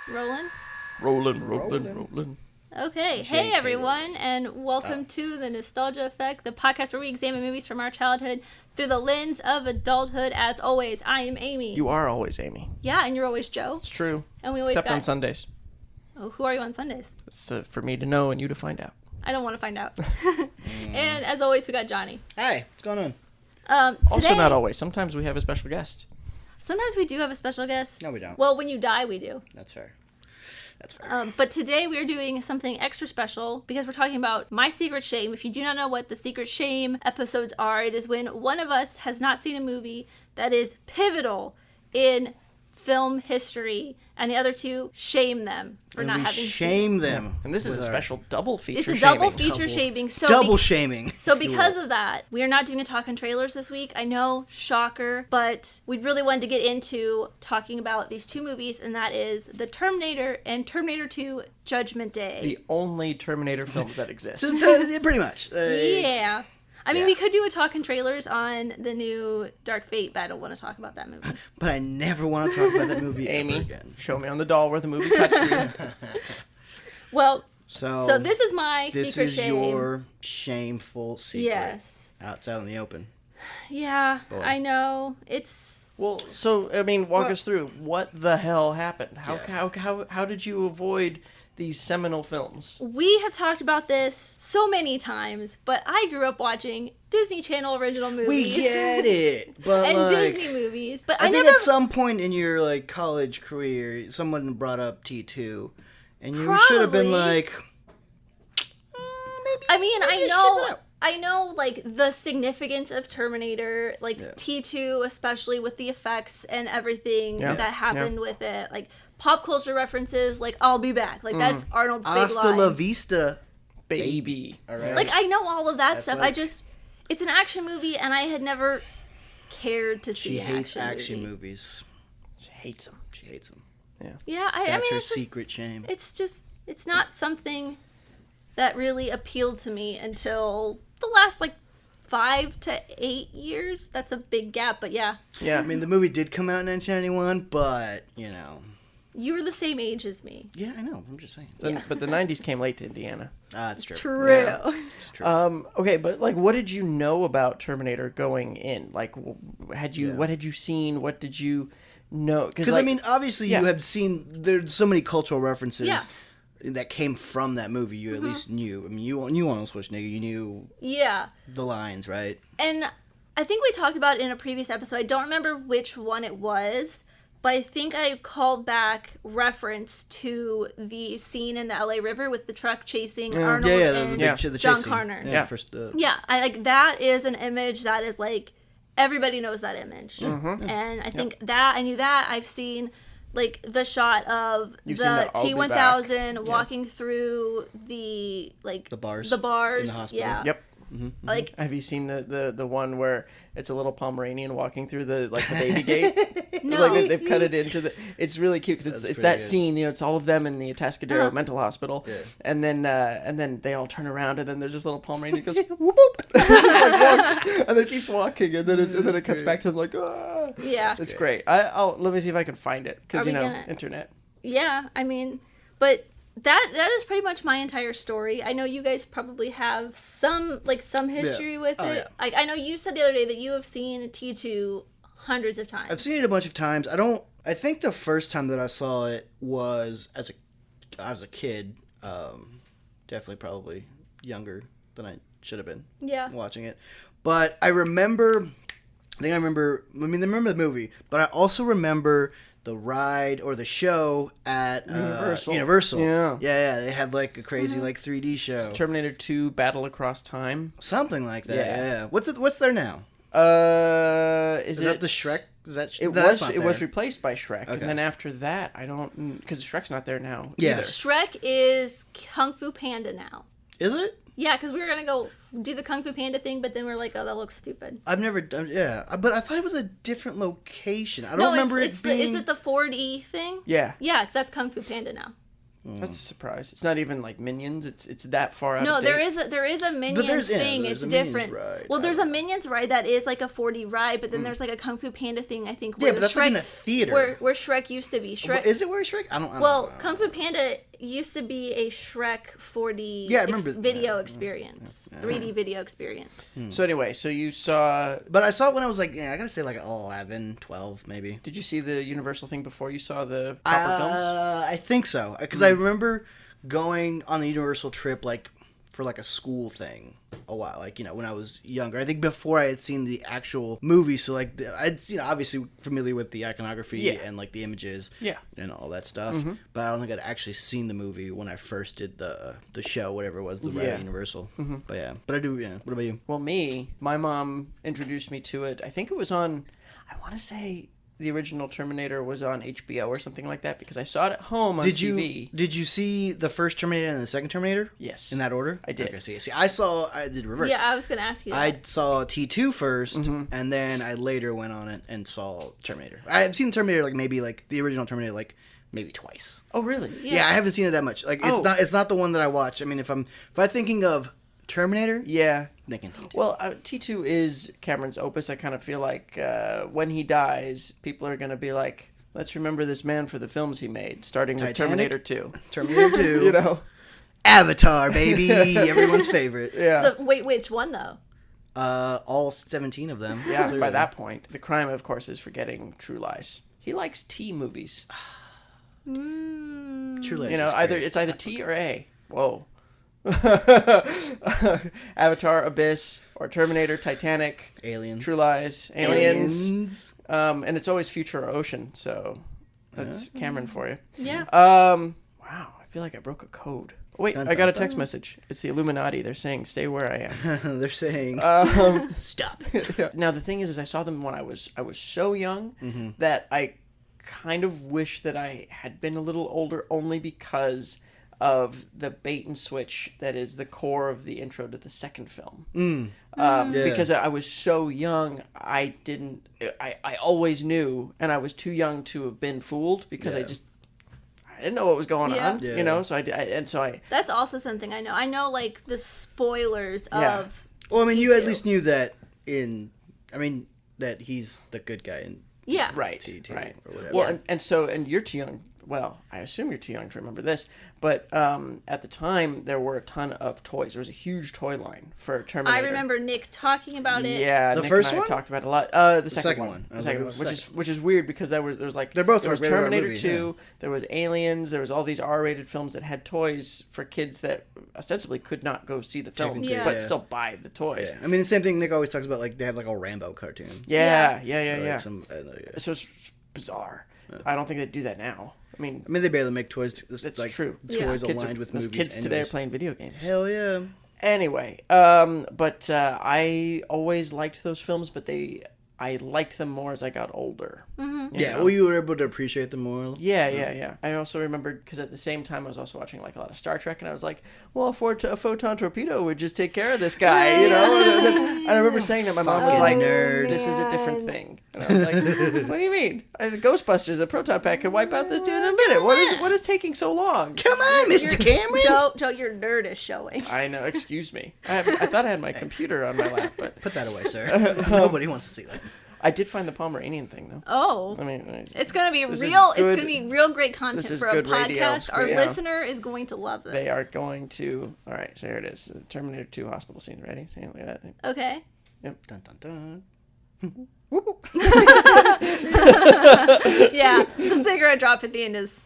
Rolling? Rolling. Okay. Hey, everyone, and welcome to The Nostalgia Effect, the podcast where we examine movies from our childhood through the lens of adulthood. As always, I am Amy. You are always Amy. Yeah, and you're always Joe. It's true. And we always Except on Sundays. Oh, who are you on Sundays? It's for me to know and you to find out. I don't want to find out. And as always, we got Johnny. Hi, what's going on? Today, Also not always. Sometimes we have a special guest. Sometimes we do have a special guest. No, we don't. Well, when you die, we do. That's fair. That's fair. But today we are doing something extra special because we're talking about My Secret Shame. If you do not know what the Secret Shame episodes are, it is when one of us has not seen a movie that is pivotal in film history, and the other two shame them for not having shame them. And this is a special double feature shaming. It's a shaming. double feature shaming. So double shaming. So because of that, we are not doing a talk on trailers this week. I know, shocker, but we really wanted to get into talking about these two movies, and that is The Terminator and Terminator 2 Judgment Day. The only Terminator films that exist. Pretty much. Yeah. I mean, Yeah. we could do a talk on trailers on the new Dark Fate, but I don't want to talk about that movie. But I never want to talk about that movie Amy, ever again. show me on the doll where the movie touched you. Well, So this is my this secret is shame. your shameful secret. Yes. Outside in the open. Yeah, Boy. I know. It's... Well, so, I mean, walk us through. What the hell happened? Yeah. How did you avoid these seminal films? We have talked about this so many times, but I grew up watching Disney Channel original movies. We get it. But and like, Disney movies. But I think never... at some point in your like college career, someone brought up T2. And you should have been Probably. like, maybe. I mean, maybe I check know... it out. I know, like, the significance of Terminator, like, Yeah. T2, especially with the effects and everything Yeah. that happened with it. Like, pop culture references, like, I'll be back. Like, that's Arnold's big Hasta line. la vista, Baby. All right. Like, I know all of that That's stuff. like- It's an action movie, and I had never cared to see She an hates action movie. movies. She hates them. She hates them. Yeah, I That's mean, her it's just, secret shame. it's not something that really appealed to me until the last, like, 5 to 8 years. That's a big gap, but yeah. Yeah. I mean, the movie did come out in 1991, but, you know. You were the same age as me. Yeah, I know. I'm just saying. But the 90s came late to Indiana. That's true. True. Yeah. It's true. Okay, but like, what did you know about Terminator going in? Like, what had you seen? What did you know? Because, like, I mean, obviously yeah. you have seen, there's so many cultural references Yeah. that came from that movie you at least knew. I mean, you Arnold Schwarzenegger, you knew Yeah. the lines, right? And I think we talked about it in a previous episode. I don't remember which one it was, but I think I called back reference to the scene in the LA River with the truck chasing Arnold and the John chasing. Connor. Yeah, first. Yeah, I like that is an image that is like everybody knows that image, and I think that I knew that. I've seen like the shot of You've seen the the I'll be T-1000 walking through the like The bars the bars, in the hospital. yeah. Yep. Like Have you seen the one where it's a little Pomeranian walking through the baby gate? no, Like they've cut it into the. It's really cute because it's pretty that good. scene. You know, it's all of them in the Atascadero mental hospital, Yeah. and then they all turn around, and then there's this little Pomeranian that goes whoop whoop, and just, like, walks, and then keeps walking, and then it cuts back to them like ah. yeah. It's great. I'll let me see if I can find it because Are you we know gonna- internet. Yeah, I mean, but that is pretty much my entire story. I know you guys probably have some history with Oh, it. yeah. I know you said the other day that you have seen T2 hundreds of times. I've seen it a bunch of times. I think the first time that I saw it was as a kid. Definitely, probably younger than I should have been. Yeah. Watching it, but I remember. I remember the movie, but I also remember the ride or the show at Universal. Yeah. They had like a crazy like 3D show, Terminator 2: Battle Across Time. something like that. Yeah. Yeah. What's there now? Is that it the Shrek? Is that It that's was not it was there. replaced by Shrek, and Okay. then after that, I don't because Shrek's not there now. Yeah. either. Shrek is Kung Fu Panda now. Is it? Yeah, because we were gonna go do the Kung Fu Panda thing, but then we are like, oh, that looks stupid. I've never done. Yeah, but I thought it was a different location. I don't remember it's it being. is it the 4D thing? Yeah. Yeah, that's Kung Fu Panda now. That's a surprise. It's not even like Minions. It's that far out. No, of date. there is a Minions thing. there's It's a Minions different. ride. Well, there's a Minions ride that is like a 4D ride, but then there's like a Kung Fu Panda thing. I think. Where but that's Shrek, like in a theater. Where Shrek used to be. Shrek. Is it where Shrek? I don't Well, know. Kung Fu Panda used to be a Shrek 4D Yeah, I remember- video experience, 3D video experience. So anyway, so you saw. But I saw it when I was like, I gotta say like 11, 12 maybe. Did you see the Universal thing before you saw the proper films? I think so, because I remember going on the Universal trip like for like a school thing a while, like when I was younger. I think before I had seen the actual movie, so like I'd obviously familiar with the iconography and like the images, and all that stuff. But I don't think I'd actually seen the movie when I first did the show, whatever it was, the ride at Universal. But but I do. Yeah. What about you? Well, my mom introduced me to it. I think it was on. I want to say the original Terminator was on HBO or something like that because I saw it at home on TV. Did you see the first Terminator and the second Terminator? Yes. In that order? I did. Okay, see, I did reverse. Yeah, I was gonna ask you. That. I saw T2 first, and then I later went on it and saw Terminator. I had seen Terminator like maybe like the original Terminator like maybe twice. Oh, really? Yeah, I haven't seen it that much. Like it's not the one that I watch. I mean, if I'm thinking of Terminator, Yeah. thinking T2. Well, T2 is Cameron's opus. I kind of feel like when he dies, people are going to be like, let's remember this man for the films he made, starting with Terminator 2. Terminator 2. Avatar, baby. Everyone's favorite. Yeah. Wait, which one though? All 17 of them. Yeah, clearly. by that point. The crime, of course, is forgetting True Lies. He likes T movies. True Lies. It's either T or A. Whoa. Avatar, Abyss, or Terminator, Titanic, Alien, True Lies, Aliens. And it's always future or ocean, so that's Cameron for you. Yeah. Wow, I feel like I broke a code. Wait, I got a text message. It's the Illuminati. They're saying, stay where I am. They're saying, stop. Now, the thing is I saw them when I was so young that I kind of wish that I had been a little older only because of the bait and switch that is the core of the intro to the second film. Because I was so young, I always knew, and I was too young to have been fooled because I didn't know what was going on, so I That's also something I know. I know like the spoilers of Well, I mean, T2. you at least knew that that he's the good guy in right, T2 right. or whatever. Well, and you're too young. Well, I assume you're too young to remember this, but at the time there were a ton of toys. There was a huge toy line for Terminator. I remember Nick talking about it. Yeah, The Nick first and I one? talked about it a lot. The second one. The second one, which is weird because there was like They're both there was rated R Terminator movies, 2, there was Aliens, there was all these R-rated films that had toys for kids that ostensibly could not go see the films, Technically, but yeah. still buy the toys. Yeah. I mean, the same thing Nick always talks about, like, they have, like, a Rambo cartoon. Yeah. Or, like, So it's bizarre. I don't think they do that now. I mean, they barely make toys. That's like, true. Toys Kids aligned with those movies. kids today are playing video games. Hell yeah. Anyway, but I always liked those films, but I liked them more as I got older. Mm-hmm. Yeah, well, you were able to appreciate them more. Yeah. I also remembered, because at the same time I was also watching like a lot of Star Trek, and I was like, well, a photon torpedo would just take care of this guy, you know? And I remember saying that my mom was like, nerd. this is a different thing. And I was like, what do you mean? The Ghostbusters, a proton pack could wipe out this dude in a minute. What is taking so long? Come on, Mr. Cameron. Joe, your nerd is showing. I know, excuse me. I thought I had my computer on my lap, but Put that away, sir. Nobody wants to see that. I did find the Pomeranian thing, though. Oh. I mean, It's gonna be this real. is good- It's gonna be real great content this is for a good radio. podcast. Our Yeah. listener is going to love this. they are going to. All right, so here it is. The Terminator 2 hospital scene. Ready? See, look at that. Okay. Dun, dun, dun. Yeah, the cigarette drop at the end is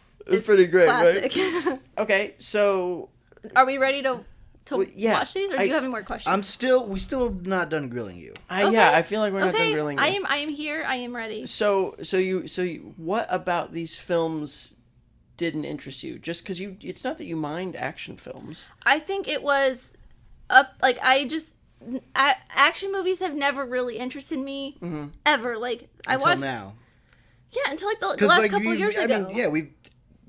pretty great, classic. right? Okay, so Are we ready to Well, yeah, watch these, or do you have any more questions? We still not done grilling you. I feel like we're not done Okay, grilling you. I am here. I am ready. So you, what about these films didn't interest you? Just because it's not that you mind action films. I think it was action movies have never really interested me ever. Like I Until watched now. Yeah, until like the last couple years ago.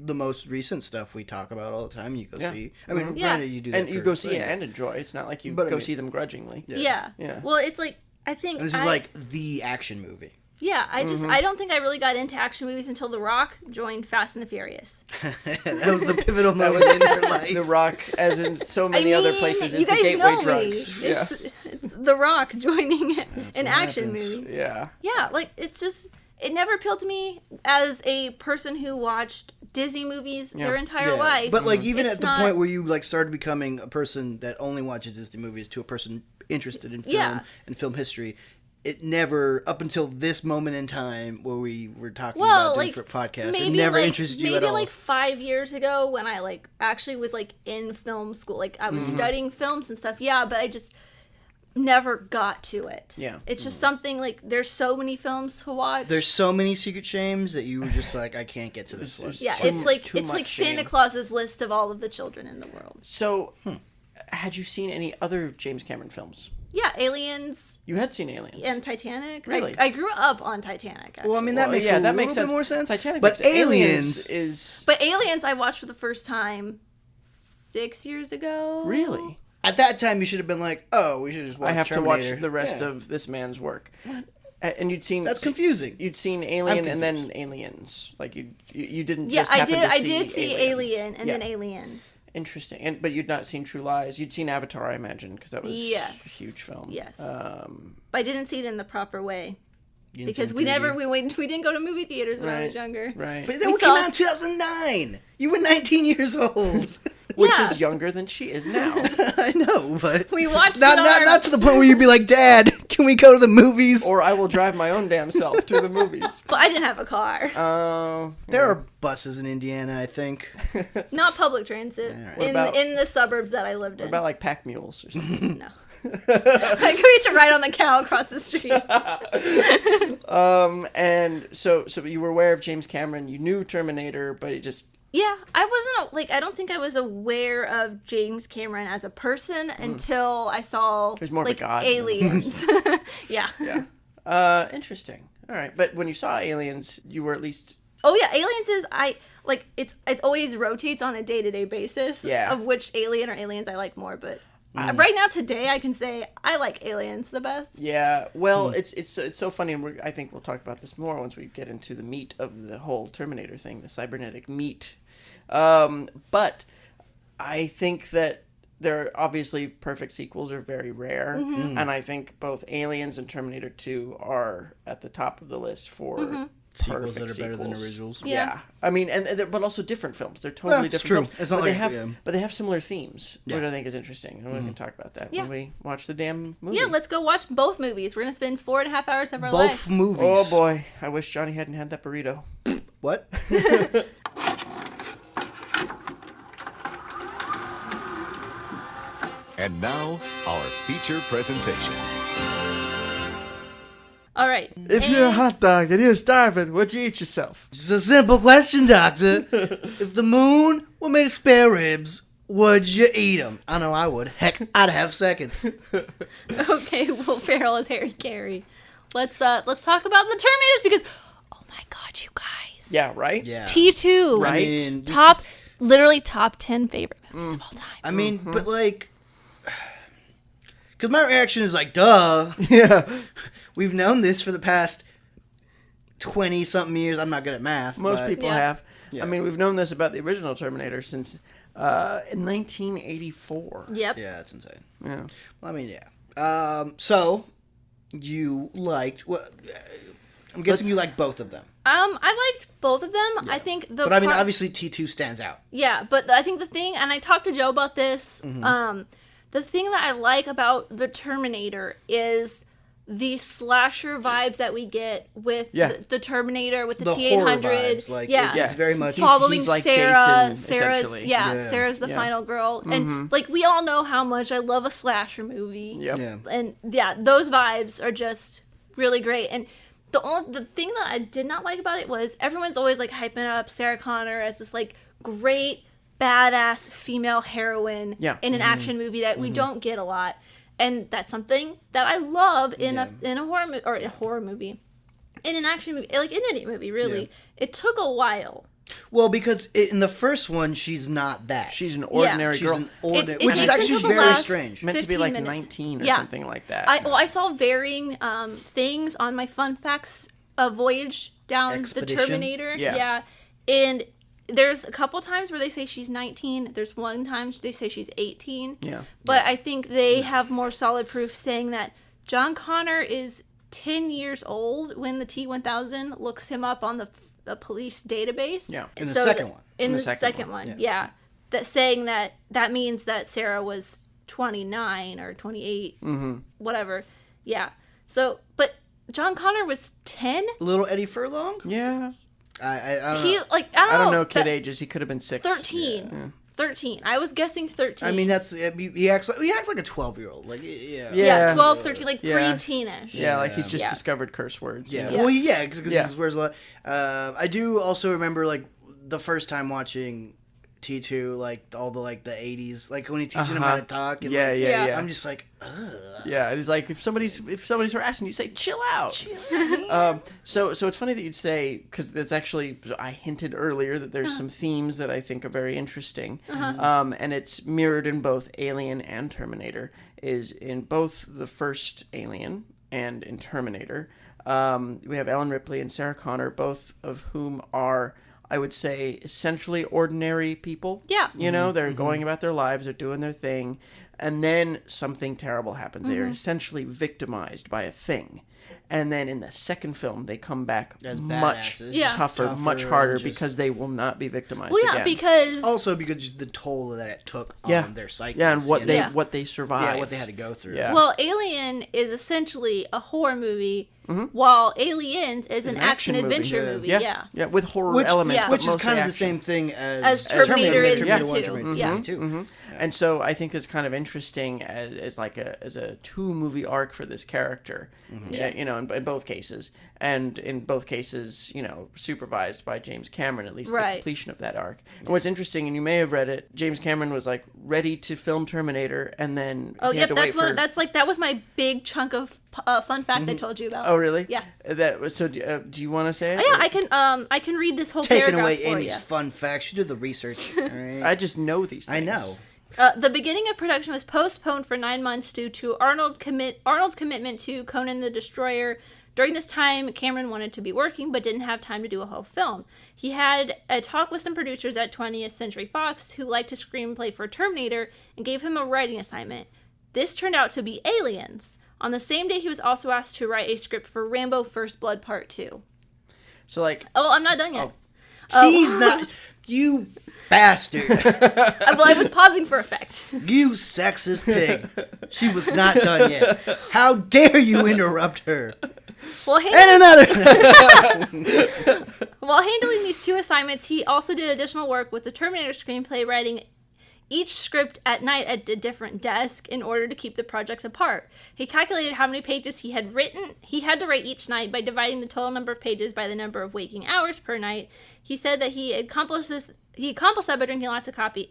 The most recent stuff we talk about all the time. You go see. I mean, Yeah. granted, you do that And you go see it and enjoy. It's not like you But I go mean- see them grudgingly. Yeah. Yeah. Well, it's like I think And this is like the action movie. Yeah, I don't think I really got into action movies until The Rock joined Fast and the Furious. That was the pivotal moment in your life. The Rock, as in so many other places, is the gateway drugs. Yeah. It's The Rock joining an action movie. Yeah. Yeah, like it's just it never appealed to me as a person who watched Disney movies their entire life. But like even It's at the not- point where you like started becoming a person that only watches Disney movies to a person interested in film and film history, it never, up until this moment in time where we were talking about doing podcasts, it never interested you at all. Maybe like 5 years ago when I like actually was like in film school, like I was studying films and stuff. Yeah, but I just never got to it. Yeah. It's just something like there's so many films to watch. There's so many secret shames that you were just like, I can't get to this list. Yeah, too it's like much Santa shame. Claus's list of all of the children in the world. So, had you seen any other James Cameron films? Yeah, Aliens You had seen Aliens. and Titanic. Really? I grew up on Titanic. Actually. Well, I mean, that makes a little bit more sense. Titanic but makes sense. Aliens is... But Aliens I watched for the first time 6 years ago. Really? At that time, you should have been like, oh, we should just watch I have Terminator. to watch the rest of this man's work. And you'd seen... That's confusing. You'd seen Alien and then confused. Aliens. Like, you didn't Yeah, just I happen did. to I did see Aliens. Alien and then Aliens. Interesting. But you'd not seen True Lies. You'd seen Avatar, I imagine, because that was a huge film. Yes. Um, But I didn't see it in the proper way You didn't because see we it in 3D. never we didn't go to movie theaters when I was younger. Right. But that We came saw- out in 2009. You were 19 years old. Which Yeah. is younger than she is now. I know, but We watched not to the point where you'd be like, Dad, can we go to the movies? Or I will drive my own damn self to the movies. But I didn't have a car. There are buses in Indiana, I think. Not public transit What about- in the suburbs that I lived in. What about like pack mules or something? No. I could reach a ride on the cow across the street. And so you were aware of James Cameron. You knew Terminator, but it just... Yeah, I wasn't like I don't think I was aware of James Cameron as a person until I saw There's more of a like god. Aliens. Yeah. Interesting. All right. But when you saw Aliens, you were at least... Oh yeah, Aliens is it always rotates on a day-to-day basis Yeah. of which alien or aliens I like more, but right now today I can say I like Aliens the best. Yeah, well, it's so funny, and I think we'll talk about this more once we get into the meat of the whole Terminator thing, the cybernetic meat. But I think that there are obviously perfect sequels are very rare, and I think both Aliens and Terminator 2 are at the top of the list for Sequels perfect that are better than sequels. originals. Yeah. I mean, but also different films. They're totally it's different true. films. It's not but like- but they have similar themes, which Yeah. I think is interesting, and we can talk about that Yeah. when we watch the damn movie. Yeah, let's go watch both movies. We're gonna spend 4.5 hours of our Both life. movies. Oh boy, I wish Johnny hadn't had that burrito. What? And now, our feature presentation. All right. If you're a hot dog and you're starving, would you eat yourself? Just a simple question, Doctor. If the moon were made of spare ribs, would you eat them? I know I would. Heck, I'd have seconds. Okay, Will Ferrell is Harry Carey. Let's talk about the Terminators because oh my god, you guys. Yeah, right? Yeah. T2. Right? I mean, this- Literally top 10 favorite movies of all time. I mean, but like, because my reaction is like, duh. Yeah. We've known this for the past 20-something years. I'm not good at math. Most but- people Yeah. have. Yeah. I mean, we've known this about the original Terminator since in 1984. Yep. Yeah, that's insane. Yeah. Well, I mean, yeah. So, you liked... What? I'm guessing you liked both of them. I liked both of them. I think the But I mean, part- obviously T2 stands out. Yeah, but I think the thing, and I talked to Joe about this, the thing that I like about the Terminator is the slasher vibes that we get with Yeah. the Terminator, with the The T-800. horror vibes. Like, yeah. it's very much... Following he's like Sarah, Jason, Sarah's essentially. Yeah. Sarah's the Yeah. final girl, and like we all know how much I love a slasher movie. Yep. Yeah. And yeah, those vibes are just really great. And the thing that I did not like about it was everyone's always like hyping up Sarah Connor as this like great badass female heroine Yeah. in an action movie that we don't get a lot. And that's something that I love in a horror movie, in an action movie, like in any movie really. Yeah. It took a while. Well, because in the first one, she's not that. She's an ordinary She's girl. an ordinary... It's Which is until actually the very last strange. Meant to be 15 like minutes. 19 or Yeah. something like that. I saw varying things on my fun facts a voyage down Expedition? the Terminator. Yeah. Yeah. And there's a couple times where they say she's 19. There's one time they say she's 18. Yeah. But I think they have more solid proof saying that John Connor is 10 years old when the T-1000 looks him up on the police database. Yeah. In the second one. In the second one, yeah. That saying that means that Sarah was 29 or 28, whatever. Yeah. So, but John Connor was 10? Little Eddie Furlong? Yeah. I don't He, know. like, I I don't know that- kid ages. He could have been 6. 13. Yeah. 13. I was guessing 13. I mean, he acts like a 12-year-old. Like, yeah. Yeah, 12, 13, like Yeah. pre-teenish. Yeah, like he's just Yeah. discovered curse words. Yeah. you know? Well, because Yeah. he swears a lot. I do also remember like the first time watching T2, like all the 80s, like when he teaching him how to talk. And, Yeah, like, yeah, yeah. I'm just like, ugh. Yeah, and he's like, if somebody's harassing you, say, chill out. So it's funny that you'd say, because that's actually, I hinted earlier that there's some themes that I think are very interesting, and it's mirrored in both Alien and Terminator. Is in both the first Alien and in Terminator, we have Ellen Ripley and Sarah Connor, both of whom are, I would say, essentially ordinary people. Yeah. You know, they're going about their lives, they're doing their thing, and then something terrible happens. They are essentially victimized by a thing. And then in the second film, they come back As much badasses. Yeah. tougher, much harder, just- because they will not be victimized Well, yeah, again. because... Also because just the toll that it took Yeah. on their psyche. Yeah, and what Yeah. they survived. Yeah, what they had to go through. Yeah. Well, Alien is essentially a horror movie, while Aliens is an action movie. action-adventure Yeah. movie. Yeah, yeah. yeah, with horror Which, elements, yeah. but which is mostly kind of the action. same thing As Terminator in Terminator T2. 1, Terminator Yeah. 2. And so I think it's kind of interesting as a 2-movie arc for this character, yeah, you know, in both cases, and in both cases, you know, supervised by James Cameron, at least the Right. completion of that arc. And what's interesting, and you may have read it, James Cameron was like ready to film Terminator, and then Oh, he yep, had to wait for. that was my big chunk of fun fact I told you about. Oh, really? Yeah. That was so. Do you want to say it? Oh, yeah, I can read this whole Taking paragraph away for Amy's you. fun facts. She did the research. All right? I just know these things. I know. The beginning of production was postponed for 9 months due to Arnold's commitment to Conan the Destroyer. During this time, Cameron wanted to be working, but didn't have time to do a whole film. He had a talk with some producers at 20th Century Fox who liked his screenplay for Terminator and gave him a writing assignment. This turned out to be Aliens. On the same day, he was also asked to write a script for Rambo First Blood Part 2. So like, Oh, I'm not done yet. He's not. You bastard. Well, I was pausing for effect. You sexist pig. She was not done yet. How dare you interrupt her? While And another. While handling these 2 assignments, he also did additional work with the Terminator screenplay, writing each script at night at a different desk in order to keep the projects apart. He calculated how many pages he had written. He had to write each night by dividing the total number of pages by the number of waking hours per night. He said that he accomplished that by drinking lots of coffee,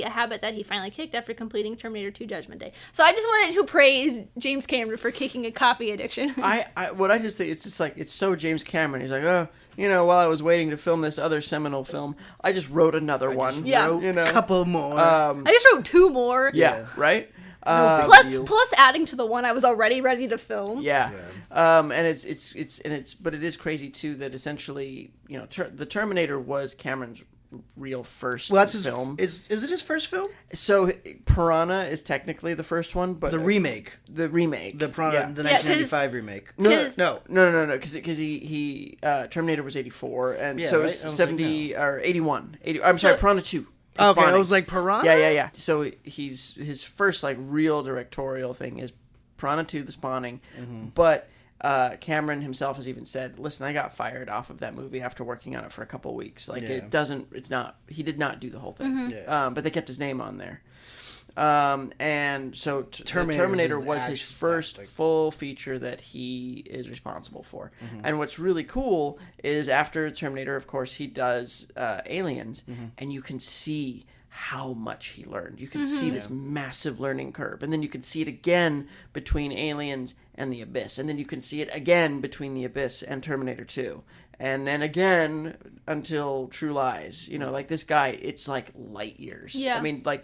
a habit that he finally kicked after completing Terminator 2 Judgment Day. So I just wanted to praise James Cameron for kicking a coffee addiction. what I just think, it's just like, it's so James Cameron. He's like, oh, you know, while I was waiting to film this other seminal film, I just wrote another one. Yeah. Wrote You know? a couple more. I just wrote 2 more. Yeah, right? Plus adding to the one I was already ready to film. Yeah. And but it is crazy too that essentially, you know, the Terminator was Cameron's real first well, that's his film. Is it his first film? So Piranha is technically the first one, but The remake. the remake, The Piranha, yeah. the Yeah, 1995 remake. Because- No. Because he Terminator was 84, and Yeah, so it right? was I was 70 or 81. I'm sorry, Piranha 2. Okay, Spawning. I was like Piranha. Yeah. So his first like real directorial thing is Piranha 2: The Spawning, but Cameron himself has even said, "Listen, I got fired off of that movie after working on it for a couple weeks. Like Yeah. he did not do the whole thing, Yeah. but they kept his name on there." And so Terminator was his first full feature that he is responsible for. And what's really cool is after Terminator, of course, he does Aliens, and you can see how much he learned. You can see this massive learning curve, and then you can see it again between Aliens and The Abyss, and then you can see it again between The Abyss and Terminator 2. And then again until True Lies. You know, like this guy, it's like light years. Yeah. I mean, like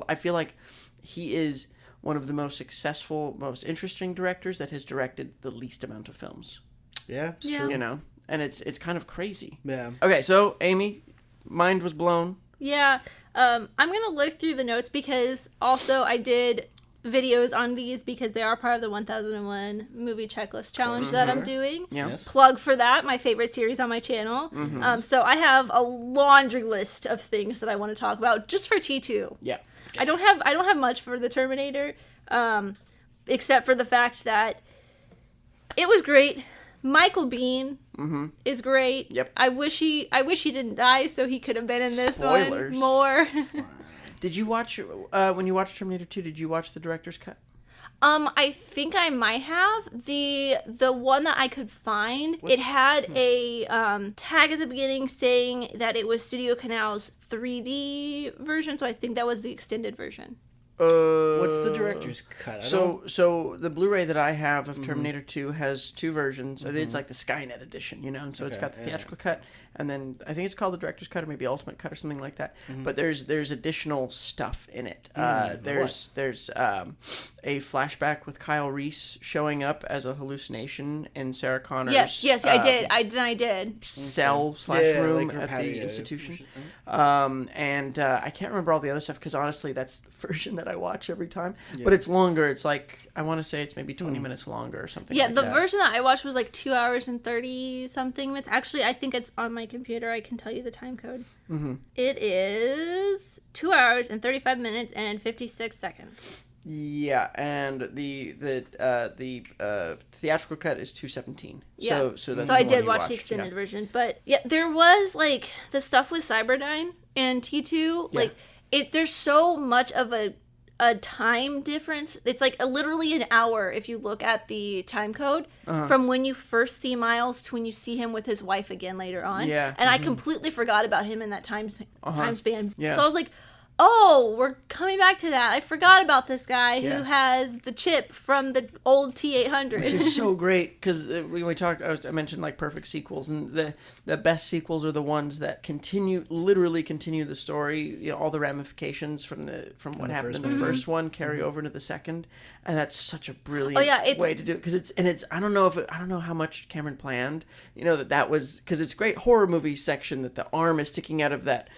I feel like he is one of the most successful, most interesting directors that has directed the least amount of films. Yeah, it's Yeah. true. You know, and it's kind of crazy. Yeah. Okay, so Amy, mind was blown. Yeah. I'm gonna look through the notes because also I did videos on these because they are part of the 1001 movie checklist challenge that I'm doing. Yeah. Yes. Plug for that, my favorite series on my channel. So I have a laundry list of things that I want to talk about just for T2. Yeah. I don't have much for the Terminator, except for the fact that it was great. Michael Biehn is great. Yep. I wish he didn't die so he could have been in this Spoilers. one more. Did you watch when you watched Terminator 2? Did you watch the director's cut? I think I might have the one that I could find. It had a tag at the beginning saying that it was Studio Canal's 3D version, so I think that was the extended version. What's the director's cut? So the Blu-ray that I have of Terminator 2 has two versions. It's like the Skynet edition, you know, and so it's got the theatrical cut, and then I think it's called the director's cut or maybe Ultimate Cut or something like that. But there's additional stuff in it. There's a flashback with Kyle Reese showing up as a hallucination in Sarah Connor's Yes, I did. I did. cell / Yeah, room like her at patio. the institution. And I can't remember all the other stuff because honestly that's the version that I watch every time. But it's longer. It's like I want to say it's maybe 20 minutes longer or something Yeah, like the that. version that I watched was like 2 hours and 30 something minutes. Actually, I think it's on my computer. I can tell you the time code. It is 2 hours and 35 minutes and 56 seconds. Yeah, and the theatrical cut is 2:17. Yeah. So that's So I the one did you watch watched, the extended yeah. version, but yeah, there was like the stuff with Cyberdyne and T2. Yeah. Like there's so much of a time difference. It's like literally an hour if you look at the time code from when you first see Miles to when you see him with his wife again later on. Yeah. And I completely forgot about him in that time span. Yeah. So I was like, oh, we're coming back to that. I forgot about this guy Yeah. who has the chip from the old T-800. Which is so great because when we talked, I mentioned like perfect sequels, and the best sequels are the ones that literally continue the story. You know, all the ramifications from what happened in the first one carry over into the second, and that's such a brilliant way to do it. Because I don't know how much Cameron planned. You know that was because it's a great horror movie section that the arm is sticking out of that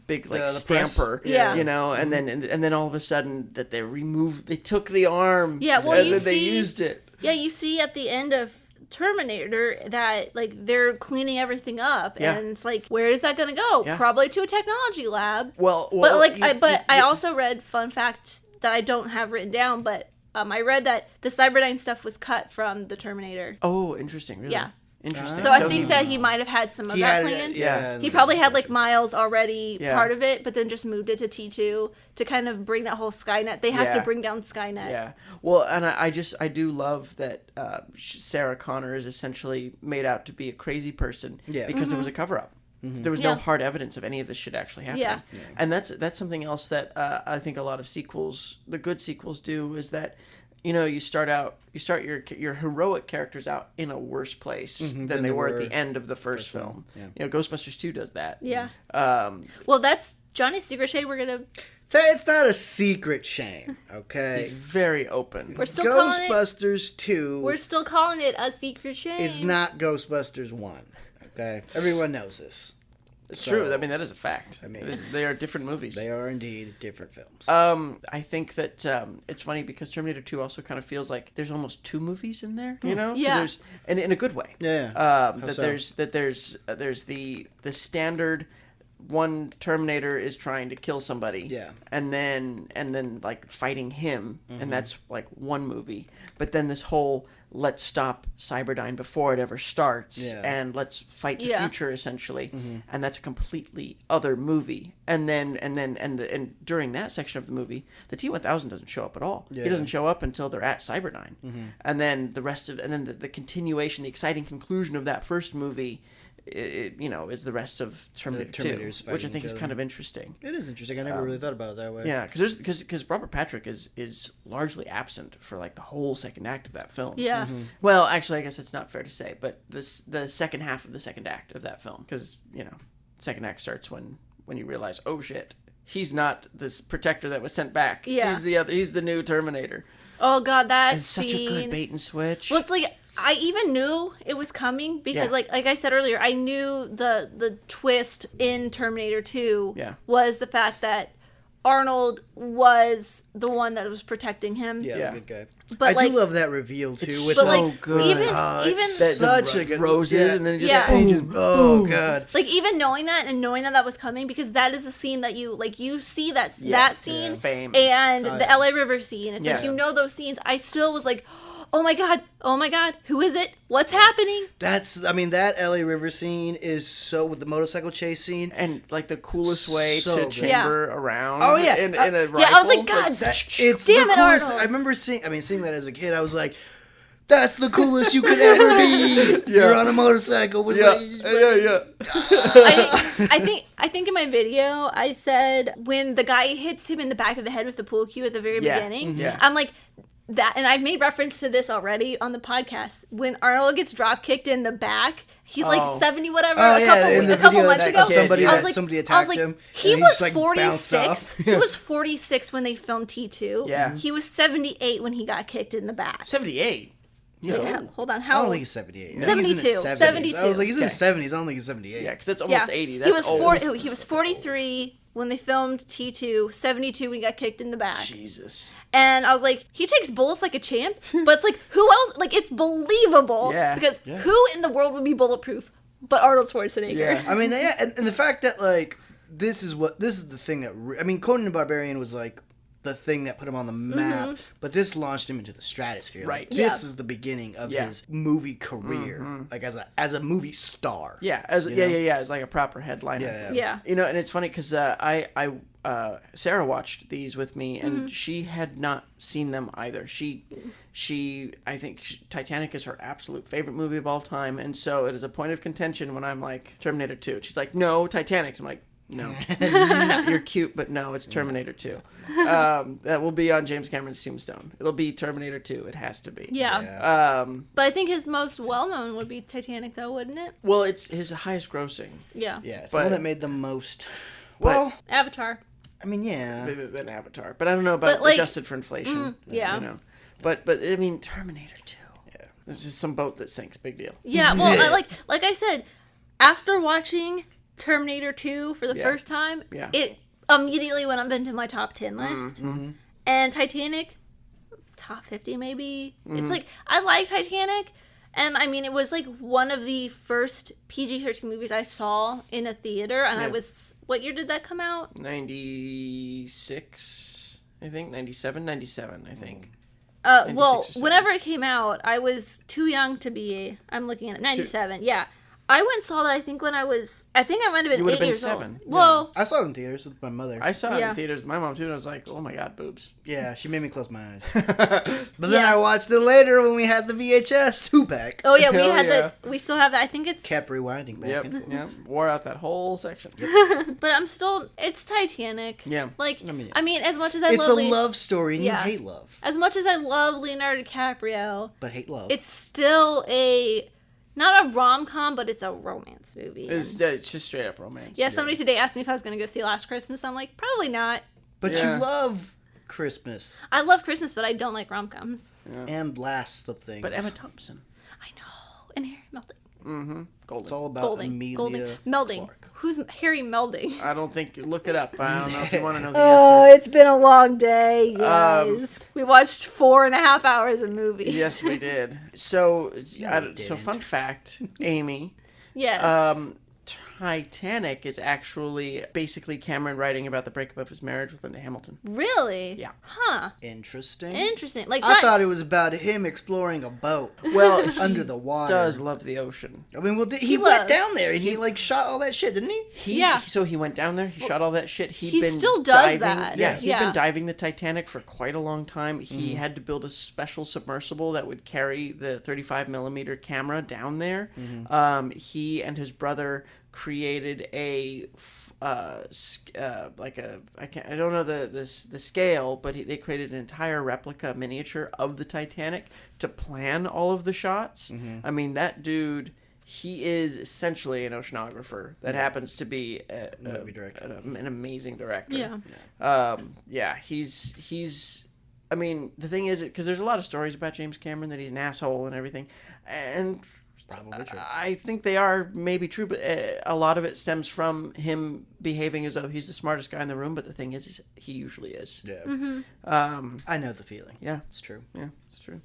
big like the stamper. press. Yeah. You know, and then all of a sudden that they took the arm. Yeah, well, and you then they see- used it. Yeah, you see at the end of Terminator that like they're cleaning everything up, Yeah. and it's like, where is that gonna go? Yeah. Probably to a technology lab. Well, But like, I also read fun fact that I don't have written down, but I read that the Cyberdyne stuff was cut from the Terminator. Oh, interesting. Really? Yeah. Interesting. So I think that he might have had some of He that had it, planned. Yeah. He probably had like Miles already Yeah. part of it, but then just moved it to T2 to kind of bring that whole Skynet. They have Yeah. to bring down Skynet. Yeah. Well, and I do love that Sarah Connor is essentially made out to be a crazy person. Yeah. Because there was a cover up. There was no Yeah. hard evidence of any of this shit actually happening. Yeah. And that's something else that I think a lot of sequels, the good sequels, do is that. You know, you start your heroic characters out in a worse place than they were at the end of the first film. Yeah. You know, Ghostbusters 2 does that. Yeah. Um, Well, that's Johnny's secret shade. We're gonna. It's not a secret shame, okay? he's very open. We're still calling it. Ghostbusters 2 We're still calling it a secret shade. is not Ghostbusters 1, okay? Everyone knows this. It's true. I mean, that is a fact. I mean, they are different movies. They are indeed different films. I think that it's funny because Terminator 2 also kind of feels like there's almost two movies in there, you know? 'Cause Yeah. There's, and in a good way. Yeah. There's the standard one Terminator is trying to kill somebody. Yeah. And then like fighting him, Mm-hmm. and that's like one movie. But then this whole let's stop Cyberdyne before it ever starts, Yeah. and let's fight the Yeah. future essentially, and that's a completely other movie. And during that section of the movie, the T-1000 doesn't show up at all. Yeah. He doesn't show up until they're at Cyberdyne, and then the continuation, the exciting conclusion of that first movie, is the rest of Terminator 2, Terminators which I fighting think each is other. kind of interesting. It is interesting. I never really thought about it that way. Yeah, because Robert Patrick is largely absent for like the whole second act of that film. Yeah. Well, actually, I guess it's not fair to say, but the second half of the second act of that film, because second act starts when you realize, oh shit, he's not this protector that was sent back. Yeah. He's the new Terminator. Oh god, that It's scene. such a good bait and switch. Well, it's like I even knew it was coming because, Yeah. like I said earlier, I knew the twist in Terminator 2 was the fact that Arnold was the one that was protecting him. Yeah, Yeah. the good guy. But I do love that reveal too. It's With but so like good. even it's such a good roses, yeah. and then it just Yeah. boom, And just, boom. god. like even knowing that and knowing that was coming, because that is the scene that you see that scene famous. and Oh, the yeah. LA River scene. It's like Yeah. those scenes. I still was like, oh my god, who is it? What's happening? That LA River scene is so, with the motorcycle chase scene. And like the coolest way So to good. chamber around. Oh, yeah. in a rifle. Yeah, I was like, God, It's damn the it, coolest. Arnold. I remember seeing that as a kid. I was like, that's the coolest you could ever be. You're on a motorcycle. Was yeah. I think in my video I said when the guy hits him in the back of the head with the pool cue at the very Yeah. beginning, Yeah. I'm like that, and I've made reference to this already on the podcast. When Arnold gets drop kicked in the back, he's like 70 whatever. Oh, a couple video months that ago, somebody I was like, somebody I was attacked like, him. he and was just, like, bounced 46. off. He was 46 when they filmed T2. Yeah. He was 78 when he got kicked in the back. 78. Yeah, hold on, I how don't old? think he's 78. 72. He's in his 70s. 72. I was like, he's in his Okay. 70s. I don't think he's 78. Yeah, because that's almost 80. That's he was old. He was 43 when they filmed T2, 72 when he got kicked in the back. Jesus. And I was like, he takes bullets like a champ, but it's like, who else? Like, it's believable. Yeah. Because who in the world would be bulletproof but Arnold Schwarzenegger? Yeah. I mean, yeah, and the fact that, like, this is the thing that, Conan the Barbarian was, like, the thing that put him on the map, but this launched him into the stratosphere. Right. Like, this Yeah. is the beginning of Yeah. his movie career, like, as a movie star. Yeah, know? As like a proper headliner. Yeah. You know, and it's funny because Sarah watched these with me, and she had not seen them either. I think Titanic is her absolute favorite movie of all time, and so it is a point of contention when I'm like, Terminator 2. She's like, no, Titanic. I'm like, no. You're cute, but no, it's Terminator 2. That will be on James Cameron's tombstone. It'll be Terminator 2. It has to be. Yeah. But I think his most well-known would be Titanic, though, wouldn't it? Well, it's his highest grossing. Yeah. Yeah, it's But- the one that made the most. But- Well, Avatar. I mean, yeah. Than Avatar. But I don't know about But, like, adjusted for inflation. yeah. You know. But I mean, Terminator 2. Yeah. There's just some boat that sinks. Big deal. Yeah, well, like I said, after watching Terminator 2 for the first time, Yeah. it immediately went up into my top 10 list. And Titanic, top 50 maybe. It's like, I like Titanic, and I mean, it was like one of the first PG-13 movies I saw in a theater, and I Yeah. was, what year did that come out? 96, I think. 97, I think. Well, 96 or 7. whenever it came out, I was too young to be, I'm looking at it, 97, yeah. I went and saw that, I think I might have been You would 8 have been years 7. old. Well, I saw it in theaters with my mother. I saw it Yeah. in theaters with my mom too, and I was like, oh my god, boobs. Yeah, she made me close my eyes. But then Yeah. I watched it later when we had the VHS 2-pack. oh yeah, we Hell had yeah. we still have that. I think it's, Kept rewinding back Yep, and forth. yep. Wore out that whole section. but I'm still, it's Titanic. Yeah. Like, I mean, I mean, as much as I It's love a love story, and Yeah. you hate love. as much as I love Leonardo DiCaprio, But hate love. it's still not a rom-com, but it's a romance movie. It's just straight up romance. Yeah, somebody today asked me if I was going to go see Last Christmas. I'm like, probably not. But Yeah. you love Christmas I love Christmas, but I don't like rom-coms. and last of things. But Emma Thompson. I know. And Harry melding. Golden. It's all about Golding. Amelia Golding. Melding. Clark. Who's Harry melding? I don't think, look it up. I don't know if you want to know the answer. It's been a long day, guys. We watched 4.5 hours of movies. Yes, we did. So, we so fun didn't. fact, Amy, Yes. Titanic is actually basically Cameron writing about the breakup of his marriage with Linda Hamilton. Really? Yeah. Huh. Interesting. Interesting. Like, I thought it was about him exploring a boat Well, under the water. does love the ocean. I mean, well, he He went loves- down there and he like shot all that shit, didn't he? Yeah. So he went down there. He shot all that shit. he been still does diving, that. Yeah, he'd Yeah. been diving the Titanic for quite a long time. He had to build a special submersible that would carry the 35 millimeter camera down there. He and his brother created I don't know the scale, but they created an entire replica miniature of the Titanic to plan all of the shots. I mean, that dude, he is essentially an oceanographer that happens to be Movie director. an amazing director. Yeah. Yeah, he's I mean, the thing is, because there's a lot of stories about James Cameron that he's an asshole and everything, and Probably true. I think they are maybe true, but a lot of it stems from him behaving as though he's the smartest guy in the room. But the thing is he usually is. Yeah. I know the feeling. Yeah, It's true. yeah, it's true.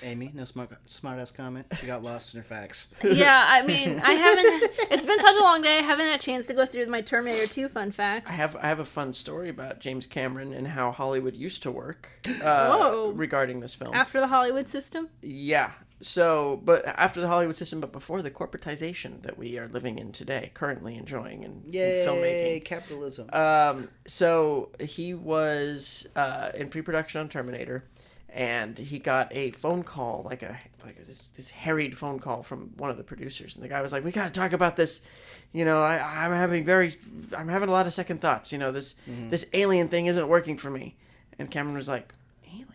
Amy, no smart ass comment. She got lost in her facts. Yeah, I mean, I haven't. It's been such a long day. I haven't had a chance to go through my Terminator 2 fun facts. I have a fun story about James Cameron and how Hollywood used to work regarding this film. After the Hollywood system. Yeah. So, but after the Hollywood system, but before the corporatization that we are living in today, currently enjoying in filmmaking. Capitalism. So he was in pre-production on Terminator, and he got a phone call, like this harried phone call from one of the producers, and the guy was like, "We got to talk about this. You know, I'm having a lot of second thoughts. You know, this alien thing isn't working for me." And Cameron was like, "Alien?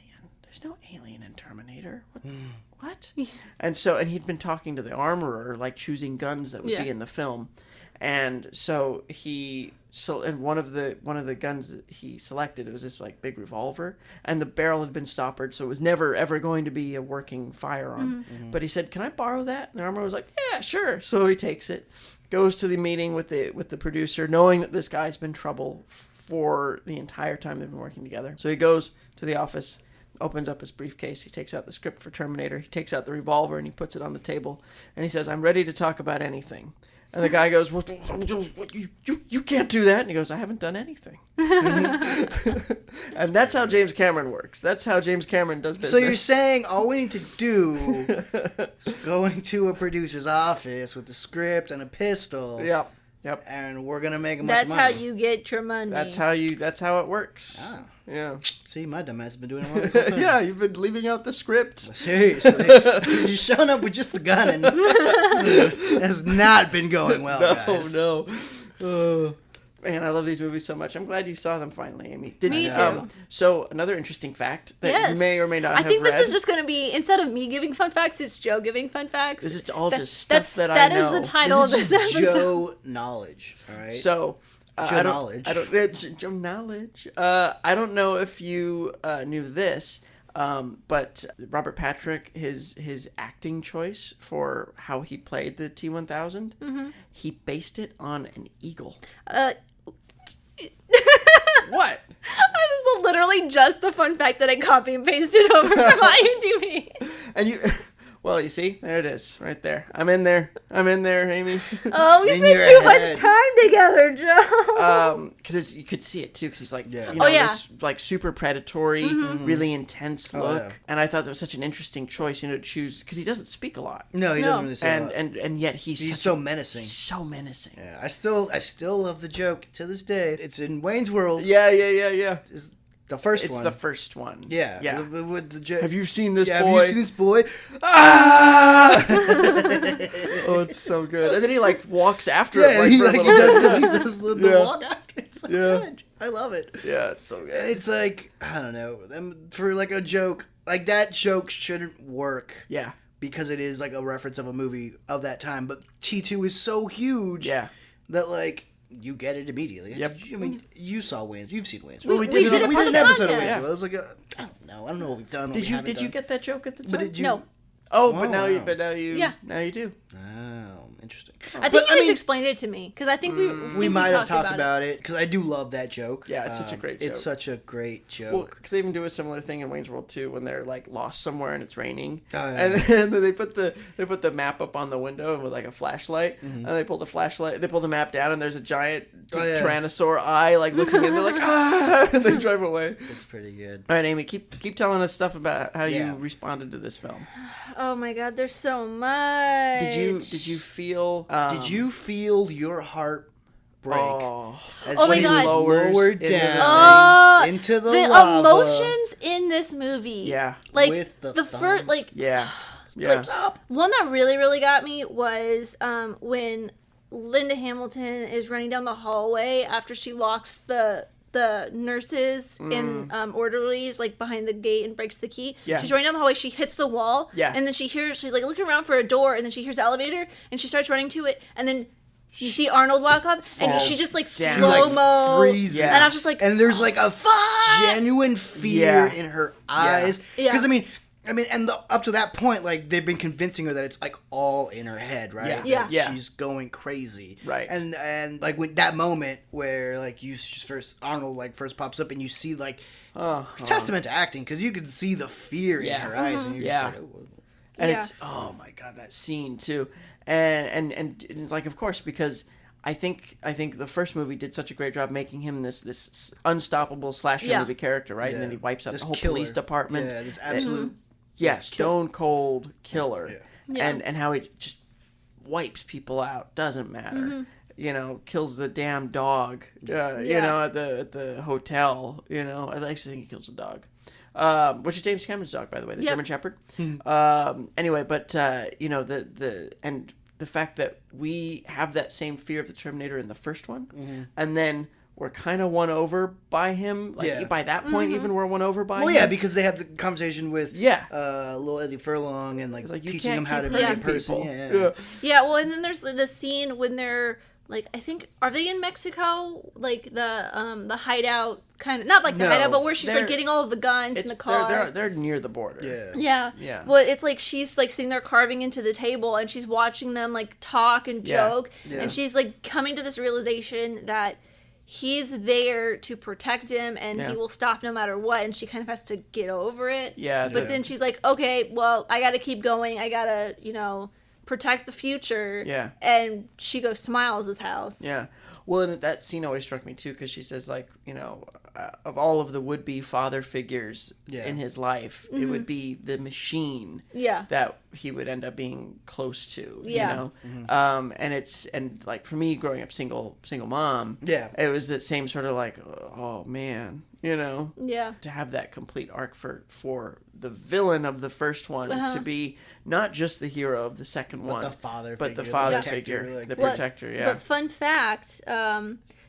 There's no alien in Terminator. What?" And he'd been talking to the armorer, like choosing guns that would be in the film, and so one of the guns that he selected, it was this like big revolver, and the barrel had been stoppered, so it was never ever going to be a working firearm. But he said, "Can I borrow that?" And the armorer was like, "Yeah, sure." So he takes it, goes to the meeting with the producer, knowing that this guy's been trouble for the entire time they've been working together. So he goes to the office, opens up his briefcase, he takes out the script for Terminator, he takes out the revolver, and he puts it on the table, and he says, "I'm ready to talk about anything." And the guy goes, "What, you can't do that." And he goes, "I haven't done anything." And that's how James Cameron works. That's how James Cameron does business. So you're saying all we need to do is go into a producer's office with a script and a pistol. Yep. And we're gonna make a much That's money. how you get your money. That's how it works. Ah. Yeah. See, my dumbass has been doing it wrong this whole time. Yeah, you've been leaving out the script. Seriously. You're showing up with just the gun and it has not been going well, guys. No. Man, I love these movies so much. I'm glad you saw them finally, Amy. Me too. So, another interesting fact that you may or may not have read. I think this is just going to be, instead of me giving fun facts, it's Joe giving fun facts. This is all just stuff that I know. That is the title of this episode. Joe knowledge, all right? So, Joe knowledge. Joe knowledge. I don't know if you knew this, but Robert Patrick, his acting choice for how he played the T-1000, he based it on an eagle. What? That was literally just the fun fact that I copy and pasted over from IMDb. And you... Well, you see, there it is, right there. I'm in there, Amy. Oh, we spent too much time together, Joe. Because you could see it too, because he's like, this, like super predatory, really intense look. Yeah. And I thought that was such an interesting choice, to choose, because he doesn't speak a lot. No, he doesn't really say a lot. And yet he's so menacing. He's so menacing. Yeah, I still love the joke to this day. It's in Wayne's World. Yeah. It's the first one. It's the first one. Yeah. With the have you seen this boy? Have you seen this boy? Ah! Oh, it's so good. And then he walks after it. He does the walk after. It's so good. I love it. Yeah, it's so good. And it's like, I don't know, for a joke, that joke shouldn't work. Yeah. Because it is a reference of a movie of that time. But T2 is so huge. Yeah. That you get it immediately. Yep. I mean, you saw Wayne's. You've seen Wayne's. We did an episode of Wayne's. I was like, I don't know what we've done. Did you get that joke at the time? But did you? No. Oh, but now you do. Oh, interesting. I think you guys explained it to me, because I think we might have talked about it, because I do love that joke. Yeah, it's such a great joke. It's such a great joke. Well, because they even do a similar thing in Wayne's World 2 when they're lost somewhere and it's raining, and then they put the map up on the window with a flashlight, and they pull the map down, and there's a giant tyrannosaur eye looking in. They're like, ah, and they drive away. It's pretty good. All right, Amy, keep telling us stuff about how you responded to this film. Oh my God, there's so much. Did you feel? Did you feel your heart break as my you God. lowered down into the lava? Emotions in this movie. Yeah. With the first Yeah. One that really, really got me was when Linda Hamilton is running down the hallway after she locks the nurses and orderlies behind the gate and breaks the key. Yeah. She's running down the hallway, she hits the wall, Yeah. and then she's looking around for a door, and then she hears the elevator, and she starts running to it, and then You see Arnold walk up, and she just like down. slow-mo. Freezes. Yeah. And I was just like, and there's like a genuine fear Yeah. in her eyes. Yeah. Because and up to that point, like they've been convincing her that it's like all in her head, right? Yeah. Yeah. That Yeah. she's going crazy, Right. And like when that moment where like Arnold like first pops up and you see like testament to acting because you can see the fear in Yeah. her eyes and you're Yeah. just like, oh. And Yeah. it's oh my god, that scene too, and it's like, of course, because I think the first movie did such a great job making him this unstoppable slasher Yeah. movie character, right? Yeah. And then he wipes out This the whole killer. police department. Yeah, this absolute Stone cold killer, Yeah. and how he just wipes people out, doesn't matter. You know, kills the damn dog. You know, at the hotel. You know, I actually think he kills the dog. Which is James Cameron's dog, by the way, the German Shepherd. Anyway, but you know, the fact that we have that same fear of the Terminator in the first one, and then we're kind of won over by him. Like by that point, even we're won over by him. Well, yeah, because they had the conversation with Yeah. little Eddie Furlong and like like, you teaching him can't how to keep be a hurting person. people. Yeah. Yeah, well, and then there's the scene when they're like, I think, are they in Mexico? Like the hideout kind of, not like the No, hideout, but where she's they're- like getting all of the guns in the car. They're near the border. Yeah. Yeah. Yeah. Well, it's like she's like sitting there carving into the table and she's watching them like talk and Yeah. joke. Yeah. And she's like coming to this realization that he's there to protect him and Yeah. he will stop no matter what. And she kind of has to get over it. Yeah, But yeah. then she's like, okay, well, I got to keep going. I got to, you know, protect the future. Yeah. And she goes to Miles' house. Yeah. Well, and that scene always struck me too, because she says, like, you know, of all of the would-be father figures in his life, it would be the machine Yeah. that he would end up being close to. Yeah. You know, and like for me, growing up single mom, it was that same sort of like, oh man, you know, Yeah. to have that complete arc for the villain of the first one to be not just the hero of the second one, the father but the figure, the father protector, figure, like- the Well, protector. Yeah. But fun fact,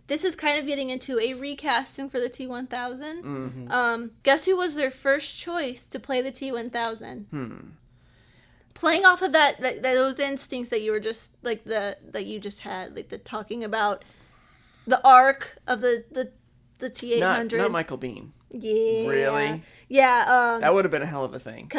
this is kind of getting into a recasting for the T-1000. Guess who was their first choice to play the T-1000? Playing off of those instincts that you were just like that you just had, like the talking about the arc of the T-800. Not Michael Biehn. Yeah. Really? Yeah. That would have been a hell of a thing.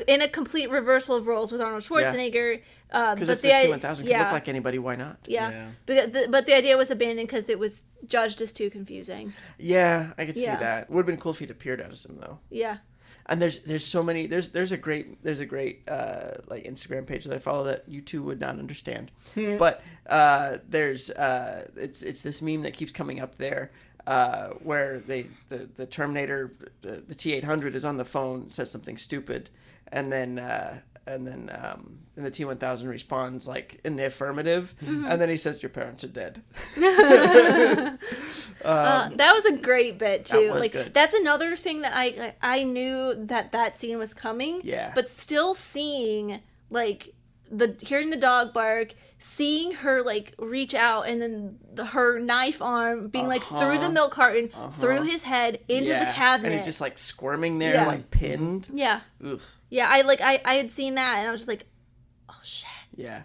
In a complete reversal of roles with Arnold Schwarzenegger. Because if the T-1000 could look like anybody, why not? Yeah. But the idea was abandoned because it was judged as too confusing. Yeah, I could see Yeah. that. Would have been cool if he'd appeared as him though. Yeah. And there's so many there's a great like Instagram page that I follow that you two would not understand. But there's it's this meme that keeps coming up there. Where the Terminator, the T-800 is on the phone, says something stupid, and then the T-1000 responds like in the affirmative, and then he says, "Your parents are dead." That was a great bit too. That was like good. that's another thing that I knew that scene was coming. Yeah. But still seeing like hearing the dog bark, seeing her like reach out, and then her knife arm being like through the milk carton, through his head into the cabinet, and he's just like squirming there, Yeah. like pinned. yeah. Ugh. Yeah, I had seen that and I was just like, oh shit. Yeah.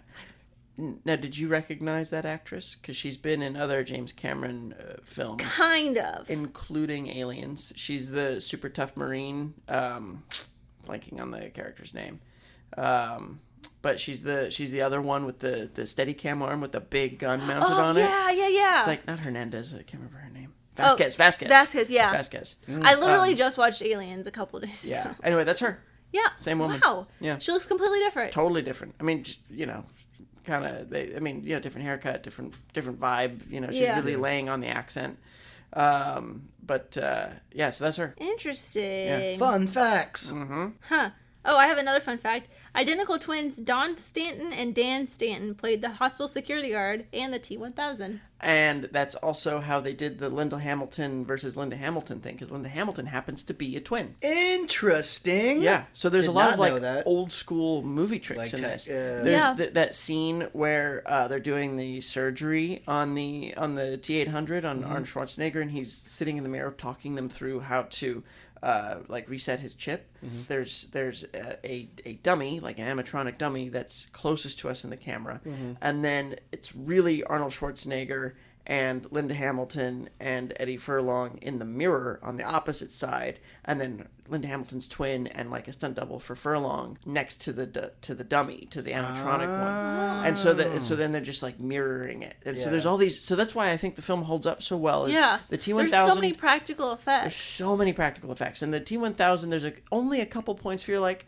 Now, did you recognize that actress? Because she's been in other James Cameron films. Kind of. Including Aliens. She's the super tough Marine. Blanking on the character's name. But she's the other one with the Steadicam arm with the big gun mounted on it. Yeah. It's like, not Hernandez. I can't remember her name. Oh, Vasquez. Vasquez, yeah. Vasquez. I literally just watched Aliens a couple days Yeah. ago. Anyway, that's her. Yeah. Same woman. Wow. Yeah. She looks completely different. Totally different. I mean, just, you know, kind of. Different haircut, different vibe. You know, she's Yeah. really laying on the accent. So that's her. Interesting. Fun facts. Huh. Oh, I have another fun fact. Identical twins Don Stanton and Dan Stanton played the hospital security guard and the T-1000. And that's also how they did the Linda Hamilton versus Linda Hamilton thing, because Linda Hamilton happens to be a twin. Interesting. Yeah, so there's Did a lot not of like know that. old school movie tricks Like in this. yeah. There's that scene where they're doing the surgery on the T-800 on Arnold Schwarzenegger, and he's sitting in the mirror talking them through how to like reset his chip. There's a dummy, like an animatronic dummy that's closest to us in the camera, and then it's really Arnold Schwarzenegger and Linda Hamilton and Eddie Furlong in the mirror on the opposite side, and then Linda Hamilton's twin and like a stunt double for Furlong next to the dummy, to the animatronic one. And so then they're just like mirroring it. And so there's all these. So that's why I think the film holds up so well. Is the T-1000. There's so many practical effects. There's so many practical effects, and the T-1000. There's only a couple points where you're like.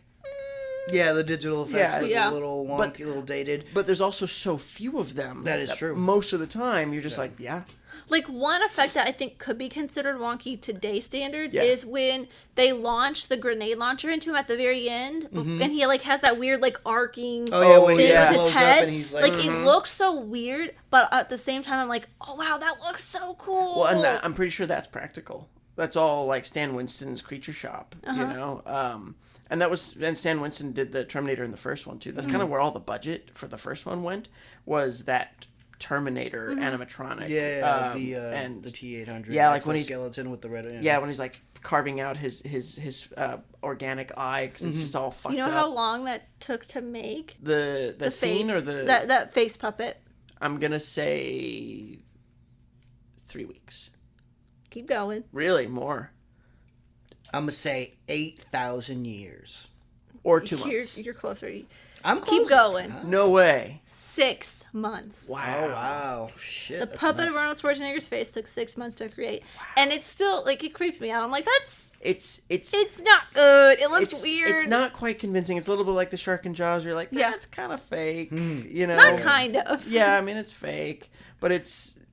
Yeah, the digital effects look a little wonky, a little dated. But there's also so few of them. That is true. Most of the time, you're just like, Like, one effect that I think could be considered wonky today standards is when they launch the grenade launcher into him at the very end, and he, like, has that weird, like, arcing when thing he with his blows head. up and he's like... it looks so weird, but at the same time, I'm like, oh, wow, that looks so cool. Well, and I'm pretty sure that's practical. That's all, like, Stan Winston's Creature Shop, you know? And Stan Winston did the Terminator in the first one, too. That's kind of where all the budget for the first one went, was that Terminator animatronic. The T-800. Yeah, like when he's... skeleton with the red... Yeah, when he's, like, carving out his organic eye, because it's just all fucked up. You know how long that took to make? The scene face, or the... That face puppet. I'm going to say 3 weeks. Keep going. Really? More? I'm going to say 8,000 years. Or 2 months. You're closer. I'm close. Keep going. No way. 6 months. Wow. Oh, wow. Shit. The puppet of Arnold Schwarzenegger's face took 6 months to create. And it's still, like, it creeped me out. I'm like, It's not good. It looks weird. It's not quite convincing. It's a little bit like the shark in Jaws. Where you're like, that's kind of fake. You know? Not kind of. Yeah, I mean, it's fake. But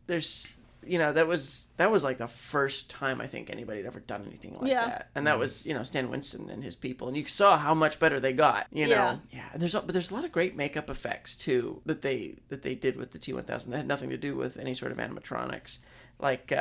there's... You know, that was like the first time I think anybody had ever done anything like that. And that was, you know, Stan Winston and his people. And you saw how much better they got, you know. Yeah. And there's a lot of great makeup effects too that they did with the T-1000 that had nothing to do with any sort of animatronics. Like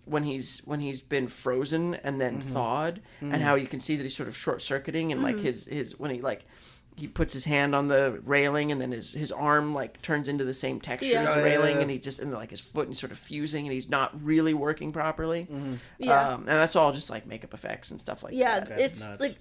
when he's been frozen and then thawed, and how you can see that he's sort of short circuiting, and like his when he puts his hand on the railing, and then his arm like turns into the same texture as the railing, and he just, and like his foot, and he's sort of fusing, and he's not really working properly. And that's all just like makeup effects and stuff like that. Yeah, That's it's nuts. like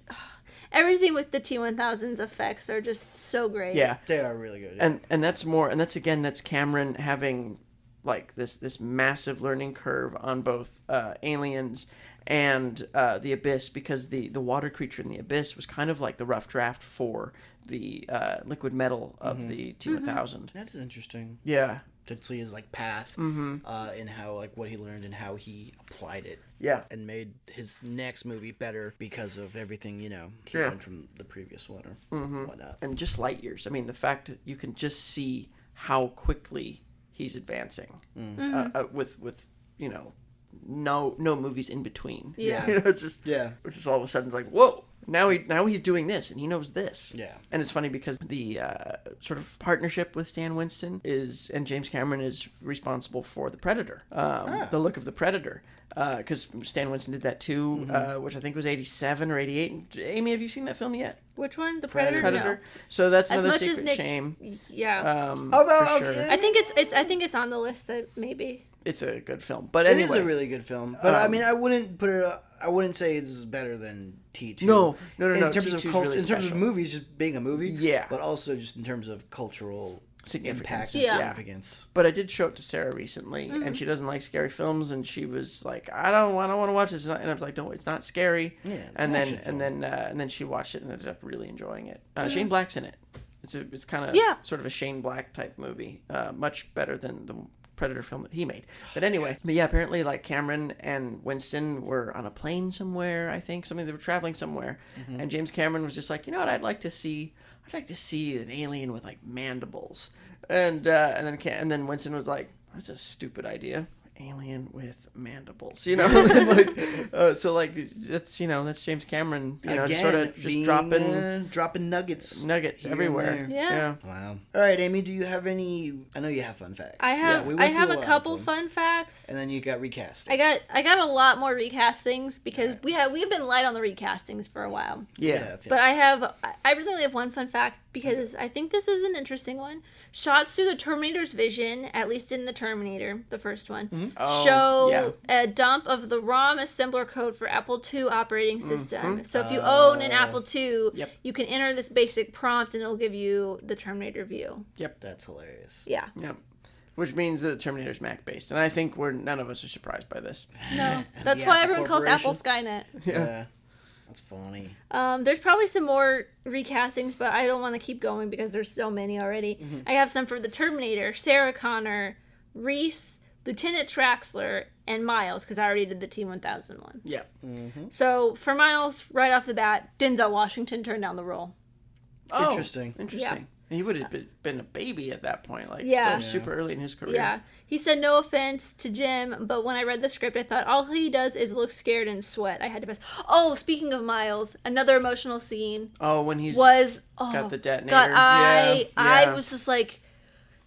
everything with the T-1000's effects are just so great. Yeah, They are really good. Yeah. and that's Cameron having like this massive learning curve on both Aliens and the Abyss, because the water creature in the Abyss was kind of like the rough draft for the liquid metal of the T-1000. That's interesting. Yeah. To see his like path and how like what he learned and how he applied it. Yeah. And made his next movie better because of everything, you know, he learned from the previous one or whatnot. And just light years. I mean, the fact that you can just see how quickly he's advancing with you know, no movies in between. Yeah. You know, just which is all of a sudden like, whoa, now he's doing this and he knows this. Yeah. And it's funny because the sort of partnership with Stan Winston and James Cameron is responsible for The Predator, the look of The Predator. Because Stan Winston did that too, which I think was 87 or 88. Amy, have you seen that film yet? Which one? The Predator? Predator. No. So that's As another much as secret Nick- shame. Yeah. For sure. I think it's on the list. Maybe. It's a good film, but It anyway. is a really good film, but I mean, I wouldn't say it's better than T2. No. In terms T2's of really in terms of special. movies, just being a movie. Yeah. But also just in terms of cultural impact and Yeah. significance. But I did show it to Sarah recently, and she doesn't like scary films, and she was like, "I don't want to watch this," and I was like, "No, it's not scary." Yeah, it's and an then action and then she watched it and ended up really enjoying it. Shane Black's in it. It's kind of sort of a Shane Black type movie, much better than the Predator film that he made. But anyway, apparently like Cameron and Winston were on a plane somewhere, I think, they were traveling somewhere, and James Cameron was just like, you know what, I'd like to see an alien with like mandibles, and then Winston was like, that's a stupid idea. Alien with mandibles, you know. So like that's James Cameron, Again, just dropping nuggets here everywhere. Yeah. Wow. All right, Amy, do you have any? I know you have fun facts. I have. we I went through have a a lot couple of them. fun facts. And then you got recast. I got a lot more recastings because we've been light on the recastings for a while. Yeah. But I really only have one fun fact because I think this is an interesting one. Shots through the Terminator's vision, at least in the Terminator, the first one, show a dump of the ROM assembler code for Apple II operating system. So if you own an Apple II, you can enter this basic prompt and it'll give you the Terminator view. Yep. That's hilarious. Yeah. Yep. Which means that Terminator's Mac-based. And I think none of us are surprised by this. No. That's The why Apple everyone calls Apple Corporation. Skynet. Yeah. That's funny. There's probably some more recastings, but I don't want to keep going because there's so many already. I have some for the Terminator, Sarah Connor, Reese, Lieutenant Traxler, and Miles, because I already did the T-1000 one. Yeah. So for Miles, right off the bat, Denzel Washington turned down the role. Oh, Interesting. Interesting. He would have been a baby at that point, like Yeah. still super early in his career. Yeah. He said no offense to Jim, but when I read the script, I thought all he does is look scared and sweat. I had to pass. Oh, speaking of Miles, another emotional scene Oh, when he's was got the detonator. God, I Yeah. was just like,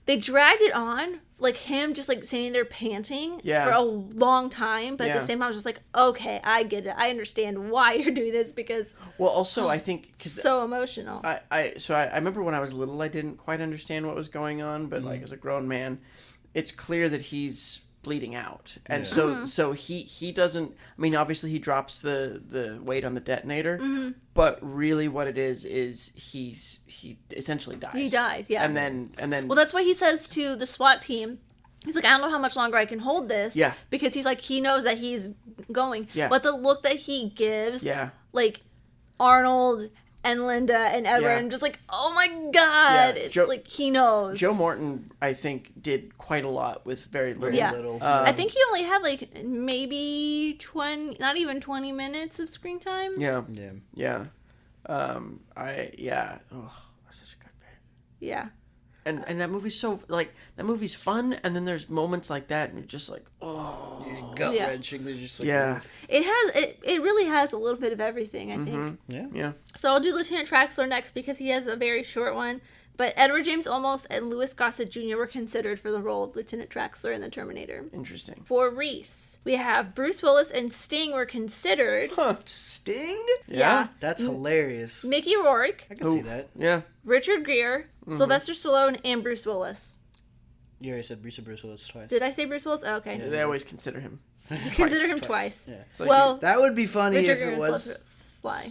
they dragged it on, like him just like standing there panting Yeah. for a long time, but at Yeah. the same time I was just like, okay, I get it, I understand why you're doing this because Well, also I think because so emotional. I remember when I was little, I didn't quite understand what was going on, but like as a grown man, it's clear that he's bleeding out, and so he doesn't. I mean, obviously he drops the weight on the detonator, but really what it is he essentially dies. He dies, yeah. and then Well, that's why he says to the SWAT team, he's like, I don't know how much longer I can hold this. Yeah. Because he's like, he knows that he's going. Yeah. But the look that he gives, yeah. like Arnold and Linda and Edward, Yeah. and just like, oh my God. Yeah. It's like, he knows. Joe Morton, I think, did quite a lot with very little. Yeah. Little. I think he only had like maybe 20, not even 20 minutes of screen time. Yeah. Yeah. Oh, that's such a good bit. Yeah. And that movie's so like that movie's fun, and then there's moments like that, and you're just like, oh, Gut Yeah. wrenching. They're just like, yeah, It really has a little bit of everything, I think. Yeah. yeah. So I'll do Lieutenant Traxler next because he has a very short one. But Edward James Olmos and Louis Gossett Jr. were considered for the role of Lieutenant Traxler in The Terminator. Interesting. For Reese, we have Bruce Willis and Sting were considered. Sting? Yeah. That's hilarious. Mickey Rourke, I can see that. Yeah. Richard Gere, Sylvester Stallone, and Bruce Willis. You already said Bruce Willis twice. Did I say Bruce Willis? Oh, okay. They always consider him. Consider him twice. Yeah. It's like Well, That would be funny Richard if Gere it and was Sly.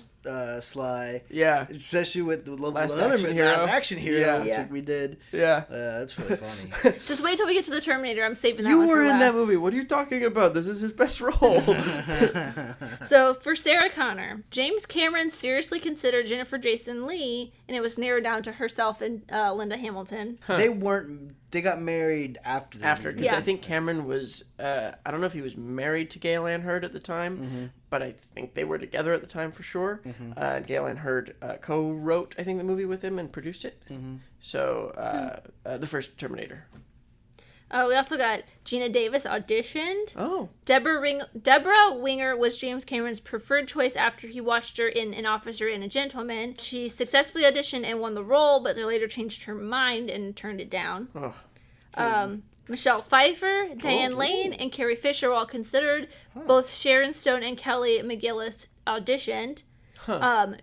Sly. yeah, Especially with the Last another Action Hero. Last Action Hero, Yeah. which Yeah. we did. yeah. That's really funny. Just wait till we get to the Terminator. I'm saving that You one for were in that last. movie. What are you talking about? This is his best role. So for Sarah Connor, James Cameron seriously considered Jennifer Jason Leigh, and it was narrowed down to herself and Linda Hamilton. They weren't. They got married after. The After, movie. because Yeah. I think Cameron was, I don't know if he was married to Gail Ann Hurd at the time, but I think they were together at the time for sure. Gail Ann Hurd co-wrote, I think, the movie with him and produced it. So, the first Terminator. We also got Gina Davis auditioned. Oh. Deborah Winger was James Cameron's preferred choice after he watched her in An Officer and a Gentleman. She successfully auditioned and won the role, but they later changed her mind and turned it down. Oh. Michelle Pfeiffer, Diane Lane, and Carrie Fisher were all considered. Both Sharon Stone and Kelly McGillis auditioned.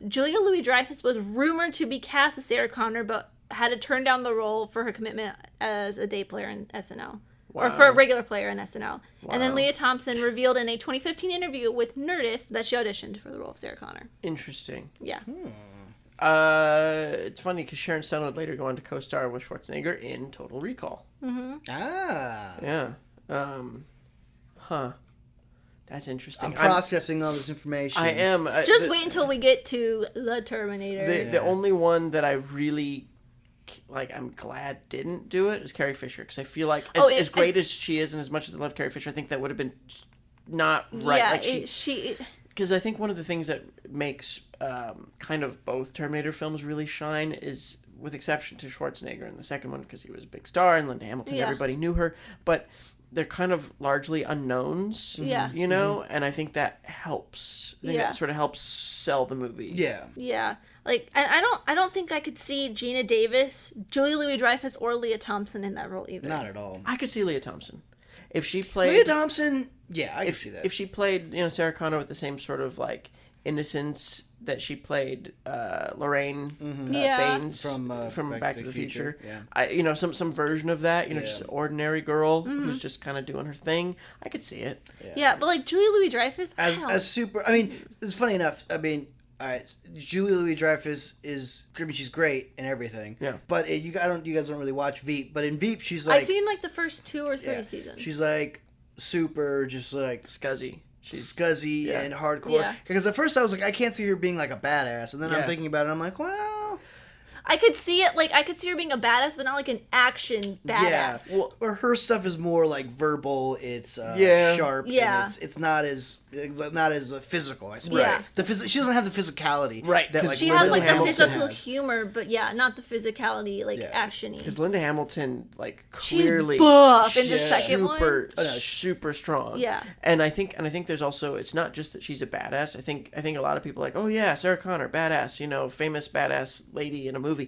Julia Louis-Dreyfus was rumored to be cast as Sarah Connor, but had to turn down the role for her commitment as a day player in SNL. Or for a regular player in SNL. And then Wow. Leah Thompson revealed in a 2015 interview with Nerdist that she auditioned for the role of Sarah Connor. Interesting. Yeah. It's funny because Sharon Stone would later go on to co-star with Schwarzenegger in Total Recall. Ah. Yeah. That's interesting. I'm processing all this information. I am. Just wait until we get to The Terminator. The only one that I really I'm glad didn't do it is Carrie Fisher, because I feel like as great as she is and as much as I love Carrie Fisher, I think that would have been not right. Yeah, Like because I think one of the things that makes kind of both Terminator films really shine is, with exception to Schwarzenegger in the second one, because he was a big star, and Linda Hamilton, everybody knew her, but they're kind of largely unknowns. Yeah. You know, and I think that helps. I think that sort of helps sell the movie. Yeah. Yeah. Like, and I don't think I could see Gina Davis, Julia Louis-Dreyfus, or Leah Thompson in that role either. Not at all. I could see Leah Thompson. If she played... Leah Thompson, yeah, I can see that. If she played, Sarah Connor with the same sort of, like, innocence that she played Lorraine Yeah. Baines From Back to the Future. Yeah. Some version of that. Yeah. Just an ordinary girl who's just kind of doing her thing. I could see it. Yeah, but like Julia Louis-Dreyfus, As super. I mean, it's funny enough. I mean, all right, Julia Louis-Dreyfus is. I mean, she's great and everything. Yeah. But you guys don't really watch Veep. But in Veep, she's like. I've seen like the first 2 or 3 yeah, seasons. she's like super, just like Scuzzy. She's scuzzy and hardcore. Yeah. Because at first I was like, I can't see her being like a badass, and then I'm Yeah. thinking about it, I'm like, well, I could see it, like, I could see her being a badass, but not like an action badass. yeah. Well, or her stuff is more like verbal. It's sharp. Yeah. And it's not as physical. I suppose. Yeah. She doesn't have the physicality. Right, That 'cause like She Linda has like the Hamilton physical has. humor, but yeah, not the physicality, like Yeah. actiony. Because Linda Hamilton, like, She's clearly buff in the Yeah. second one. super strong. Yeah. And I think there's also, it's not just that she's a badass. I think a lot of people are like, oh yeah, Sarah Connor, badass, famous badass lady in a movie.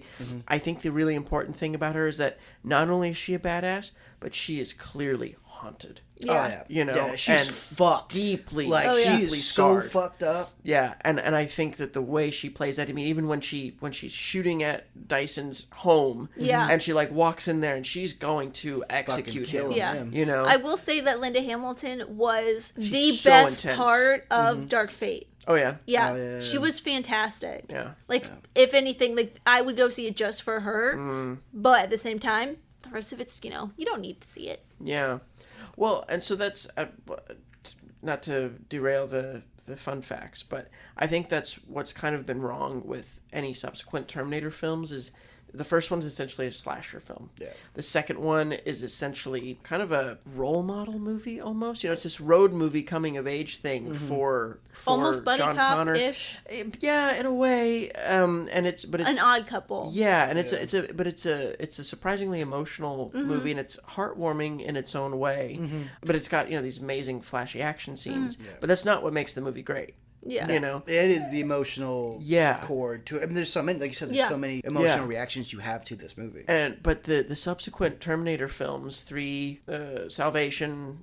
I think the really important thing about her is that not only is she a badass, but she is clearly haunted. Yeah. Yeah, she's and fucked. deeply, Like Oh, yeah. she is so scarred. fucked up. Yeah, and I think that the way she plays that, I mean, even when she's shooting at Dyson's home, Yeah. and she like walks in there and she's going to execute kill him. him. Yeah. I will say that Linda Hamilton was the so best intense. part of Dark Fate. Oh yeah. Yeah. Oh, yeah. She was fantastic. Yeah. Like, if anything, like, I would go see it just for her. But at the same time, the rest of it's, you don't need to see it. Yeah. Well, and so that's not to derail the fun facts, but I think that's what's kind of been wrong with any subsequent Terminator films is the first one's essentially a slasher film. Yeah. The second one is essentially kind of a role model movie almost. It's this road movie coming of age thing for Almost buddy John Connor. cop-ish. Yeah, in a way. And it's An odd couple. yeah, and it's a surprisingly emotional movie, and it's heartwarming in its own way. But it's got these amazing flashy action scenes. But that's not what makes the movie great. Yeah. It is the emotional chord to it. I mean, there's so many, like you said, there's so many emotional reactions you have to this movie. But the subsequent Terminator films, 3, Salvation,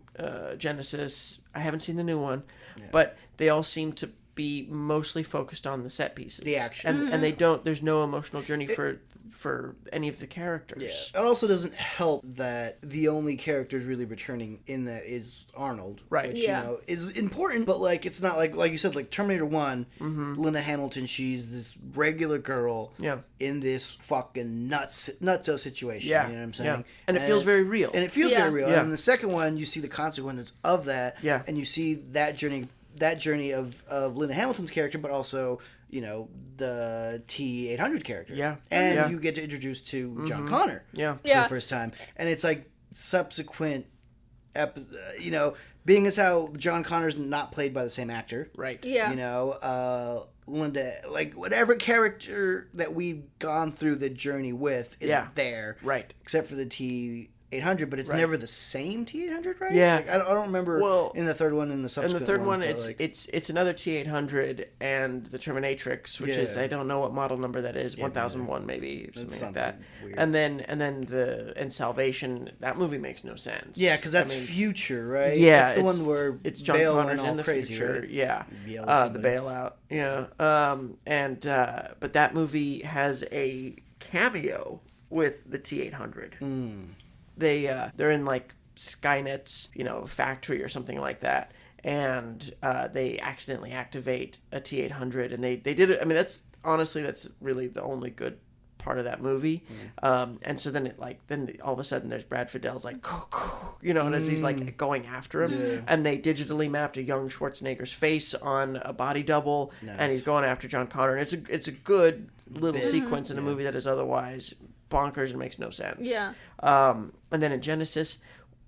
Genesis, I haven't seen the new one, but they all seem to be mostly focused on the set pieces, The action. and there's no emotional journey for any of the characters. Yeah. It also doesn't help that the only characters really returning in that is Arnold. Right. Which, Yeah. is important, but like it's not like you said, like Terminator 1, Linda Hamilton, she's this regular girl in this fucking nutso situation. Yeah. You know what I'm saying? Yeah. And it feels very real. And it feels Yeah. very real. Yeah. And in the second one, you see the consequences of that. Yeah. And you see that journey of Linda Hamilton's character, but also, the T-800 character. Yeah. And Yeah. you get to introduce to John Connor. Yeah. For the first time. And it's like subsequent, being as how John Connor's not played by the same actor. Right. Yeah. Linda, like whatever character that we've gone through the journey with isn't there. Right. Except for the T-800, but it's never the same T-800, right? Yeah. Like, I don't remember in the third one and the And subsequent the third one, ones, it's another T-800 and the Terminatrix, which is, I don't know what model number that is, 1001 maybe, or something like that. weird. And then Salvation, that movie makes no sense. Yeah, because that's future, right? Yeah, That's the one where it's John Bale Connor's went all in the crazy, future. right? Yeah, Yell at the somebody. bailout. Yeah, but that movie has a cameo with the T-800. They're in like Skynet's factory or something like that, and they accidentally activate a T-800, and they did it. I mean, that's really the only good part of that movie. And so then all of a sudden there's Brad Fidel's like, and as he's like going after him, and they digitally mapped a young Schwarzenegger's face on a body double, and he's going after John Connor, and it's a good little sequence in a movie that is otherwise bonkers and makes no sense. Yeah. And then in Genesis,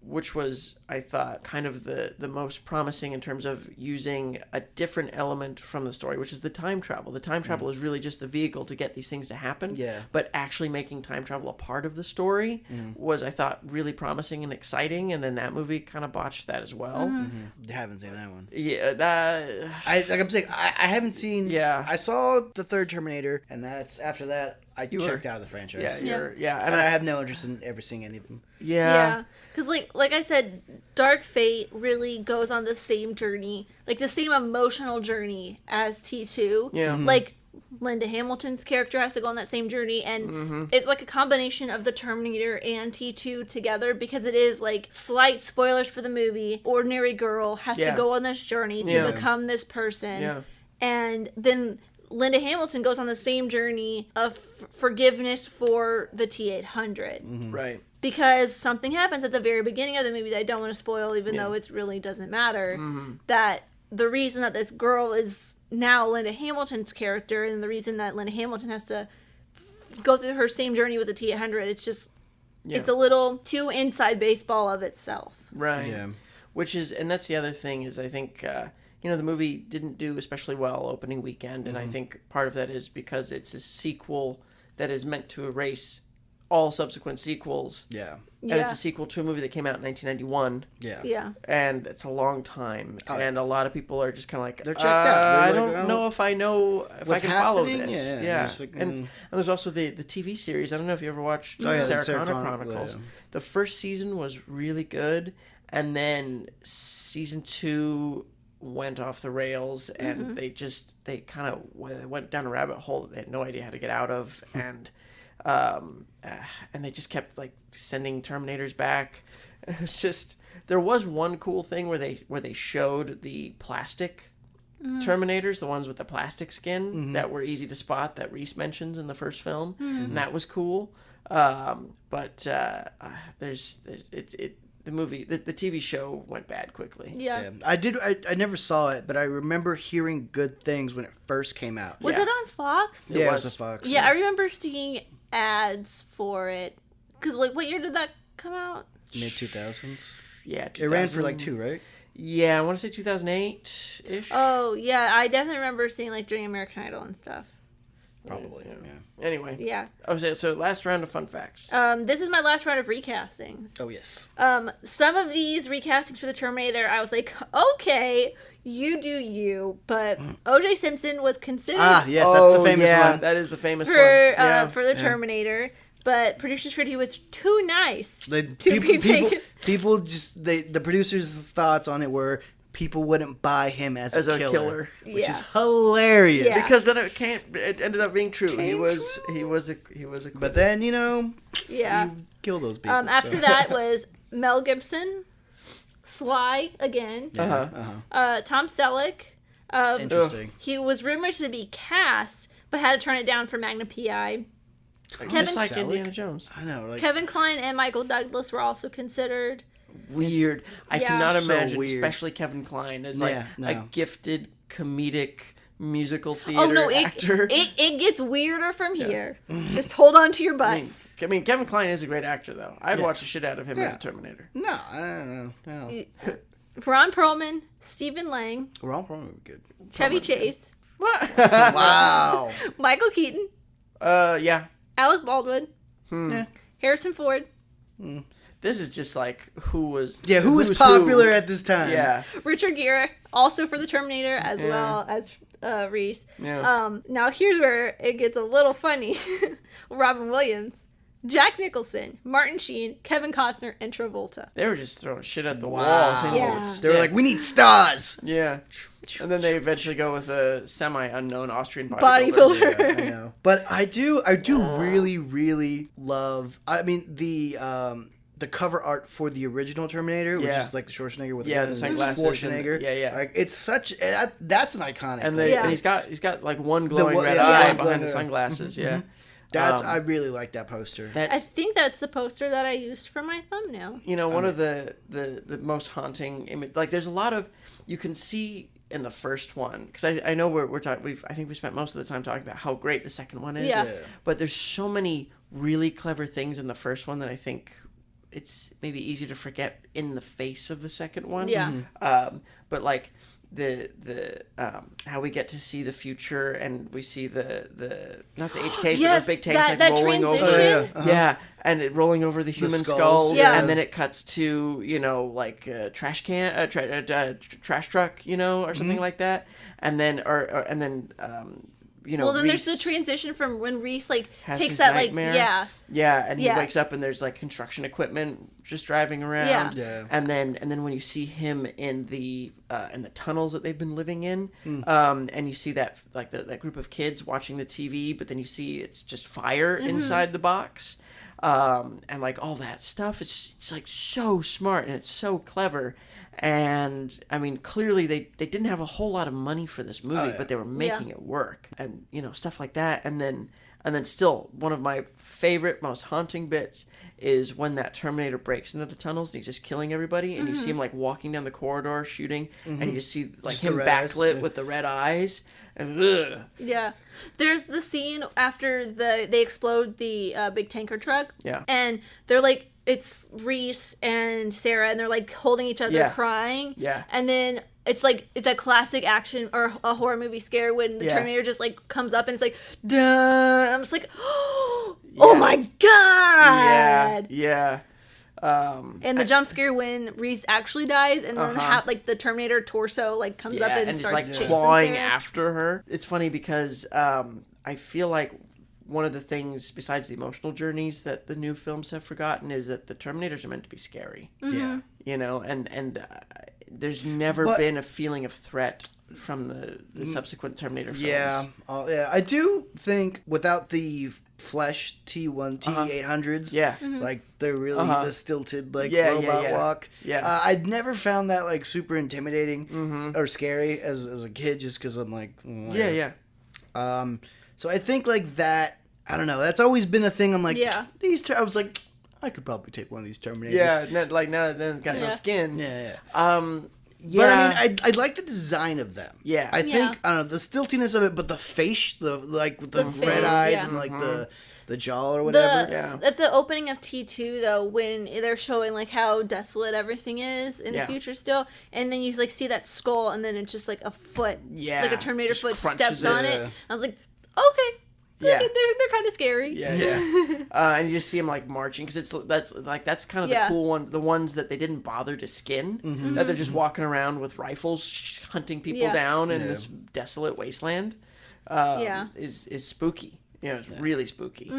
which was, I thought, kind of the most promising in terms of using a different element from the story, which is the time travel. The time travel is really just the vehicle to get these things to happen. Yeah. But actually making time travel a part of the story was, I thought, really promising and exciting. And then that movie kind of botched that as well. I haven't seen that one. Yeah, that... I haven't seen. Yeah. I saw the third Terminator, and that's after that. I checked out of the franchise. And I have no interest in ever seeing any of them. Yeah, because like I said, Dark Fate really goes on the same journey, like the same emotional journey as T2. Yeah. Like Linda Hamilton's character has to go on that same journey, and it's like a combination of the Terminator and T2 together, because it is like, slight spoilers for the movie, ordinary girl has to go on this journey to become this person, and then Linda Hamilton goes on the same journey of forgiveness for the T-800. Right. Because something happens at the very beginning of the movie that I don't want to spoil, even though it really doesn't matter, that the reason that this girl is now Linda Hamilton's character, and the reason that Linda Hamilton has to go through her same journey with the T-800, it's just, it's a little too inside baseball of itself. Right. Yeah. Which is, and that's the other thing, is I think, the movie didn't do especially well opening weekend, and I think part of that is because it's a sequel that is meant to erase all subsequent sequels. Yeah. And it's a sequel to a movie that came out in 1991. Yeah. Yeah. And it's a long time. And a lot of people are just kind of like, they're checked out. They're I like, don't know if I know if I what's can follow happening? this. Yeah. Yeah. And there's also the TV series. I don't know if you ever watched the Sarah Connor Chronicles. yeah. The first season was really good. And then season 2 went off the rails, and they kind of went down a rabbit hole that they had no idea how to get out of. And they just kept like sending Terminators back. It was just, there was one cool thing where they showed the plastic Terminators, the ones with the plastic skin that were easy to spot, that Reese mentions in the first film, and that was cool. The movie, the TV show went bad quickly. Yeah. I never saw it, but I remember hearing good things when it first came out. Was it on Fox? Yeah, it was a Fox. Yeah, I remember seeing ads for it. Because, like, what year did that come out? Mid 2000s. Yeah, It ran for like 2, right? Yeah, I want to say 2008-ish. Oh, yeah, I definitely remember seeing, like, during American Idol and stuff. Probably. Yeah. Anyway. Yeah. So last round of fun facts. This is my last round of recastings. Oh yes. Some of these recastings for the Terminator, I was like, okay, you do you. But O.J. Simpson was considered Yes, that's the famous one. That is the famous for one. for the Terminator. But producers heard he was too nice The to be taken. people just the producers' thoughts on it were people wouldn't buy him as a killer, which is hilarious. Yeah. Because then it ended up being true. He was a But then you kill those people. After that was Mel Gibson, Sly again, Tom Selleck. Interesting. He was rumored to be cast, but had to turn it down for Magnum P.I. Just like Selleck? Indiana Jones. I know. Like Kevin Kline and Michael Douglas were also considered. Weird. I Yeah. cannot So imagine, weird. especially Kevin Kline, as like Yeah, no. a gifted comedic musical theater Oh no, actor. it gets weirder from here. Just hold on to your butts. I mean, Kevin Kline is a great actor, though. I'd Yeah. watch the shit out of him as Yeah. a Terminator. no, I don't know. No. Ron Perlman, Stephen Lang, We're all probably good. Chevy Chase, What? Wow. Michael Keaton, Yeah. Alec Baldwin, Yeah. Harrison Ford, This is just like who was was popular at this time? Yeah. Richard Gere, also for the Terminator, as well as Reese. Yeah. Now here's where it gets a little funny. Robin Williams, Jack Nicholson, Martin Sheen, Kevin Costner, and Travolta. They were just throwing shit at the Wow. wall. Yeah. They were like, we need stars. Yeah. And then they eventually go with a semi-unknown Austrian Bodybuilder. I know. But I do really, really love. I mean the cover art for the original Terminator, which Yeah. is like the Schwarzenegger with Yeah, gun the and sunglasses Schwarzenegger. and- yeah. Like it's such that's an iconic. And thing. he's got like one glowing red yeah, eye one behind glowing the eye. sunglasses. Yeah. That's I really like that poster. I That's think that's the poster that I used for my thumbnail. one of the most haunting image. Like there's a lot of, you can see in the first one, because I know we're talking. I think we spent most of the time talking about how great the second one is. Yeah. Yeah. But there's so many really clever things in the first one that I think it's maybe easier to forget in the face of the second one. Yeah. But like the how we get to see the future, and we see the not the HK, Yes, but the big tanks that like rolling over. transition. Oh, yeah. Yeah, and it rolling over the human skulls. skulls, Yeah. and then it cuts to like a trash trash truck, or something like that, and then Well, then Reese there's the transition from when Reese has takes his that nightmare. And he wakes up and there's construction equipment just driving around. Yeah. And then when you see him in the tunnels that they've been living in, and you see that that group of kids watching the TV, but then you see it's just fire inside the box. And all that stuff it's so smart and it's so clever. And I mean, clearly they didn't have a whole lot of money for this movie, but they were making it work, and stuff like that. And then still, one of my favorite, most haunting bits is when that Terminator breaks into the tunnels and he's just killing everybody, and you see him walking down the corridor shooting, and you just see Just him the red eyes, backlit with the red eyes, and ugh. Yeah. There's the scene after they explode the big tanker truck. Yeah. And they're it's Reese and Sarah, and they're holding each other crying. Yeah. And then it's that classic action or a horror movie scare when the Terminator just comes up and it's duh. And I'm just oh my god. Yeah. And the jump scare when Reese actually dies, and then the Terminator torso comes up and starts just chasing clawing Sarah. after her. It's funny because I feel like one of the things besides the emotional journeys that the new films have forgotten is that the Terminators are meant to be scary. Yeah. And there's never been a feeling of threat from the subsequent Terminator films. Yeah. I do think without the flesh T800s, they're really the stilted robot walk. Yeah. I'd never found that super intimidating or scary as a kid, just because I'm Yeah. So I think that, I don't know, that's always been a thing. I'm I was I could probably take one of these Terminators. Yeah, now that got no skin. Yeah. Yeah. But I mean, I like the design of them. Yeah. I think I don't know the stiltiness of it, but the face, with the red eyes and the jaw or whatever. At the opening of T2 though, when they're showing how desolate everything is in the future still, and then you see that skull, and then it's just a foot, a Terminator just foot crunches steps on it. it. I was okay. Yeah. They're kind of scary. Yeah. And you just see them marching, because that's kind of the cool one. The ones that they didn't bother to skin, that they're just walking around with rifles, hunting people down in this desolate wasteland. Is spooky. It's really spooky.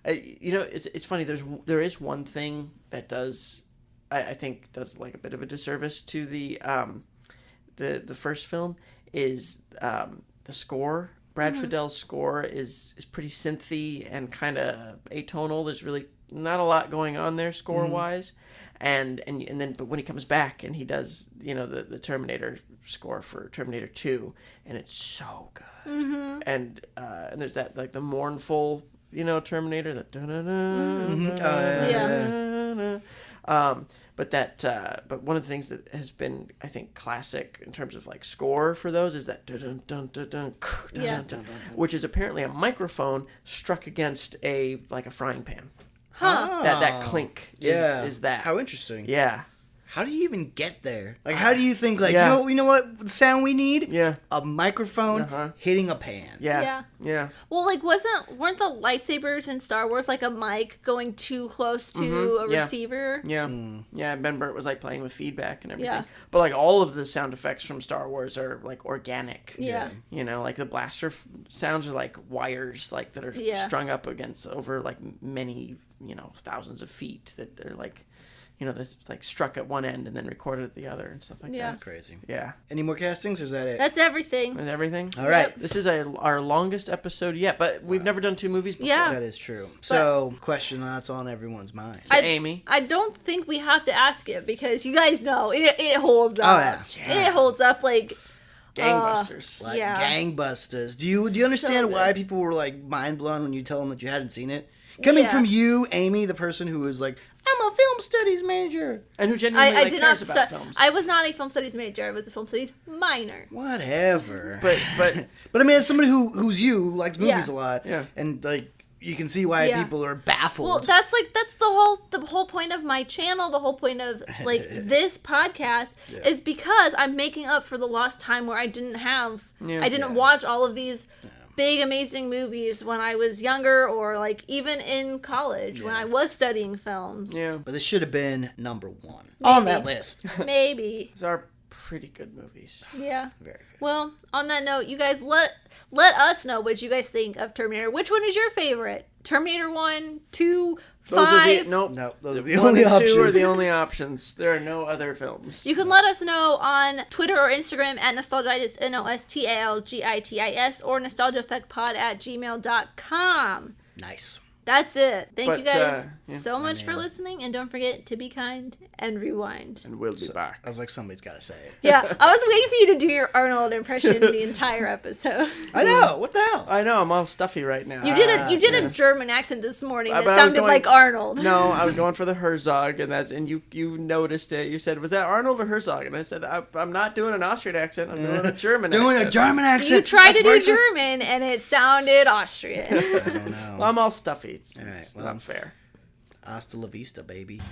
It's funny. There is one thing that does, I think, does a bit of a disservice to the first film is the score. Brad Fiddel's score is pretty synthy and kind of atonal. There's really not a lot going on there score wise, and then but when he comes back and he does the Terminator score for Terminator 2, and it's so good. And there's that the mournful Terminator that but one of the things that has been, I think, classic in terms of score for those is that dun dun dun dun dun dun, which is apparently a microphone struck against a frying pan. That clink is that. How interesting. Yeah. How do you even get there? How do you think, you know what sound we need? Yeah. A microphone hitting a pan. Yeah. Well, weren't the lightsabers in Star Wars a mic going too close to a receiver? Yeah. Yeah, Ben Burt was playing with feedback and everything. Yeah. But all of the sound effects from Star Wars are organic. Yeah. The blaster sounds are wires that are strung up over many, thousands of feet that they're this struck at one end and then recorded at the other and stuff like that. Crazy. Yeah. Any more castings, or is that it? That's everything. Is everything? All right. Yep. This is our longest episode yet, but we've never done 2 movies before. Yeah. That is true. So, question that's on everyone's mind. So, Amy. I don't think we have to ask it, because you guys know it holds up. Oh, yeah. It holds up gangbusters. Gangbusters. Do you understand why people were mind blown when you tell them that you hadn't seen it? Coming from you, Amy, the person who was I'm a film studies major. And who genuinely cares about films. I was not a film studies major. I was a film studies minor. Whatever. But I mean, as somebody who's who likes movies a lot, and you can see why people are baffled. Well, that's the whole point of my channel. The whole point of this podcast is because I'm making up for the lost time where I didn't watch all of these big amazing movies when I was younger, or even in college when I was studying films. Yeah. But this should have been number 1 on that list. Maybe. It's our pretty good movies. Yeah. Very good. Well, on that note, you guys let us know what you guys think of Terminator. Which one is your favorite? Terminator 1, 2, 5? Nope. No, those are the 1 only and 2 options. are the only options. There are no other films. You can let us know on Twitter or Instagram at Nostalgitis, NOSTALGITIS, or nostalgiaeffectpod@gmail.com. Nice. That's it. Thank you But, guys yeah. so much for listening, and don't forget to be kind and rewind. And we'll be back. I was like, somebody's got to say it. Yeah, I was waiting for you to do your Arnold impression the entire episode. I know. What the hell? I know, I'm all stuffy right now. You did a German accent this morning that But I was sounded going- like Arnold. No, I was going for the Herzog, and you noticed it. You said, "Was that Arnold or Herzog?" And I said, "I'm not doing an Austrian accent. I'm doing a German Doing accent." a German accent. You tried to do That's racist. German, and it sounded Austrian. I don't know. Well, I'm all stuffy. It's All right, it's well. not fair. Hasta la vista, baby.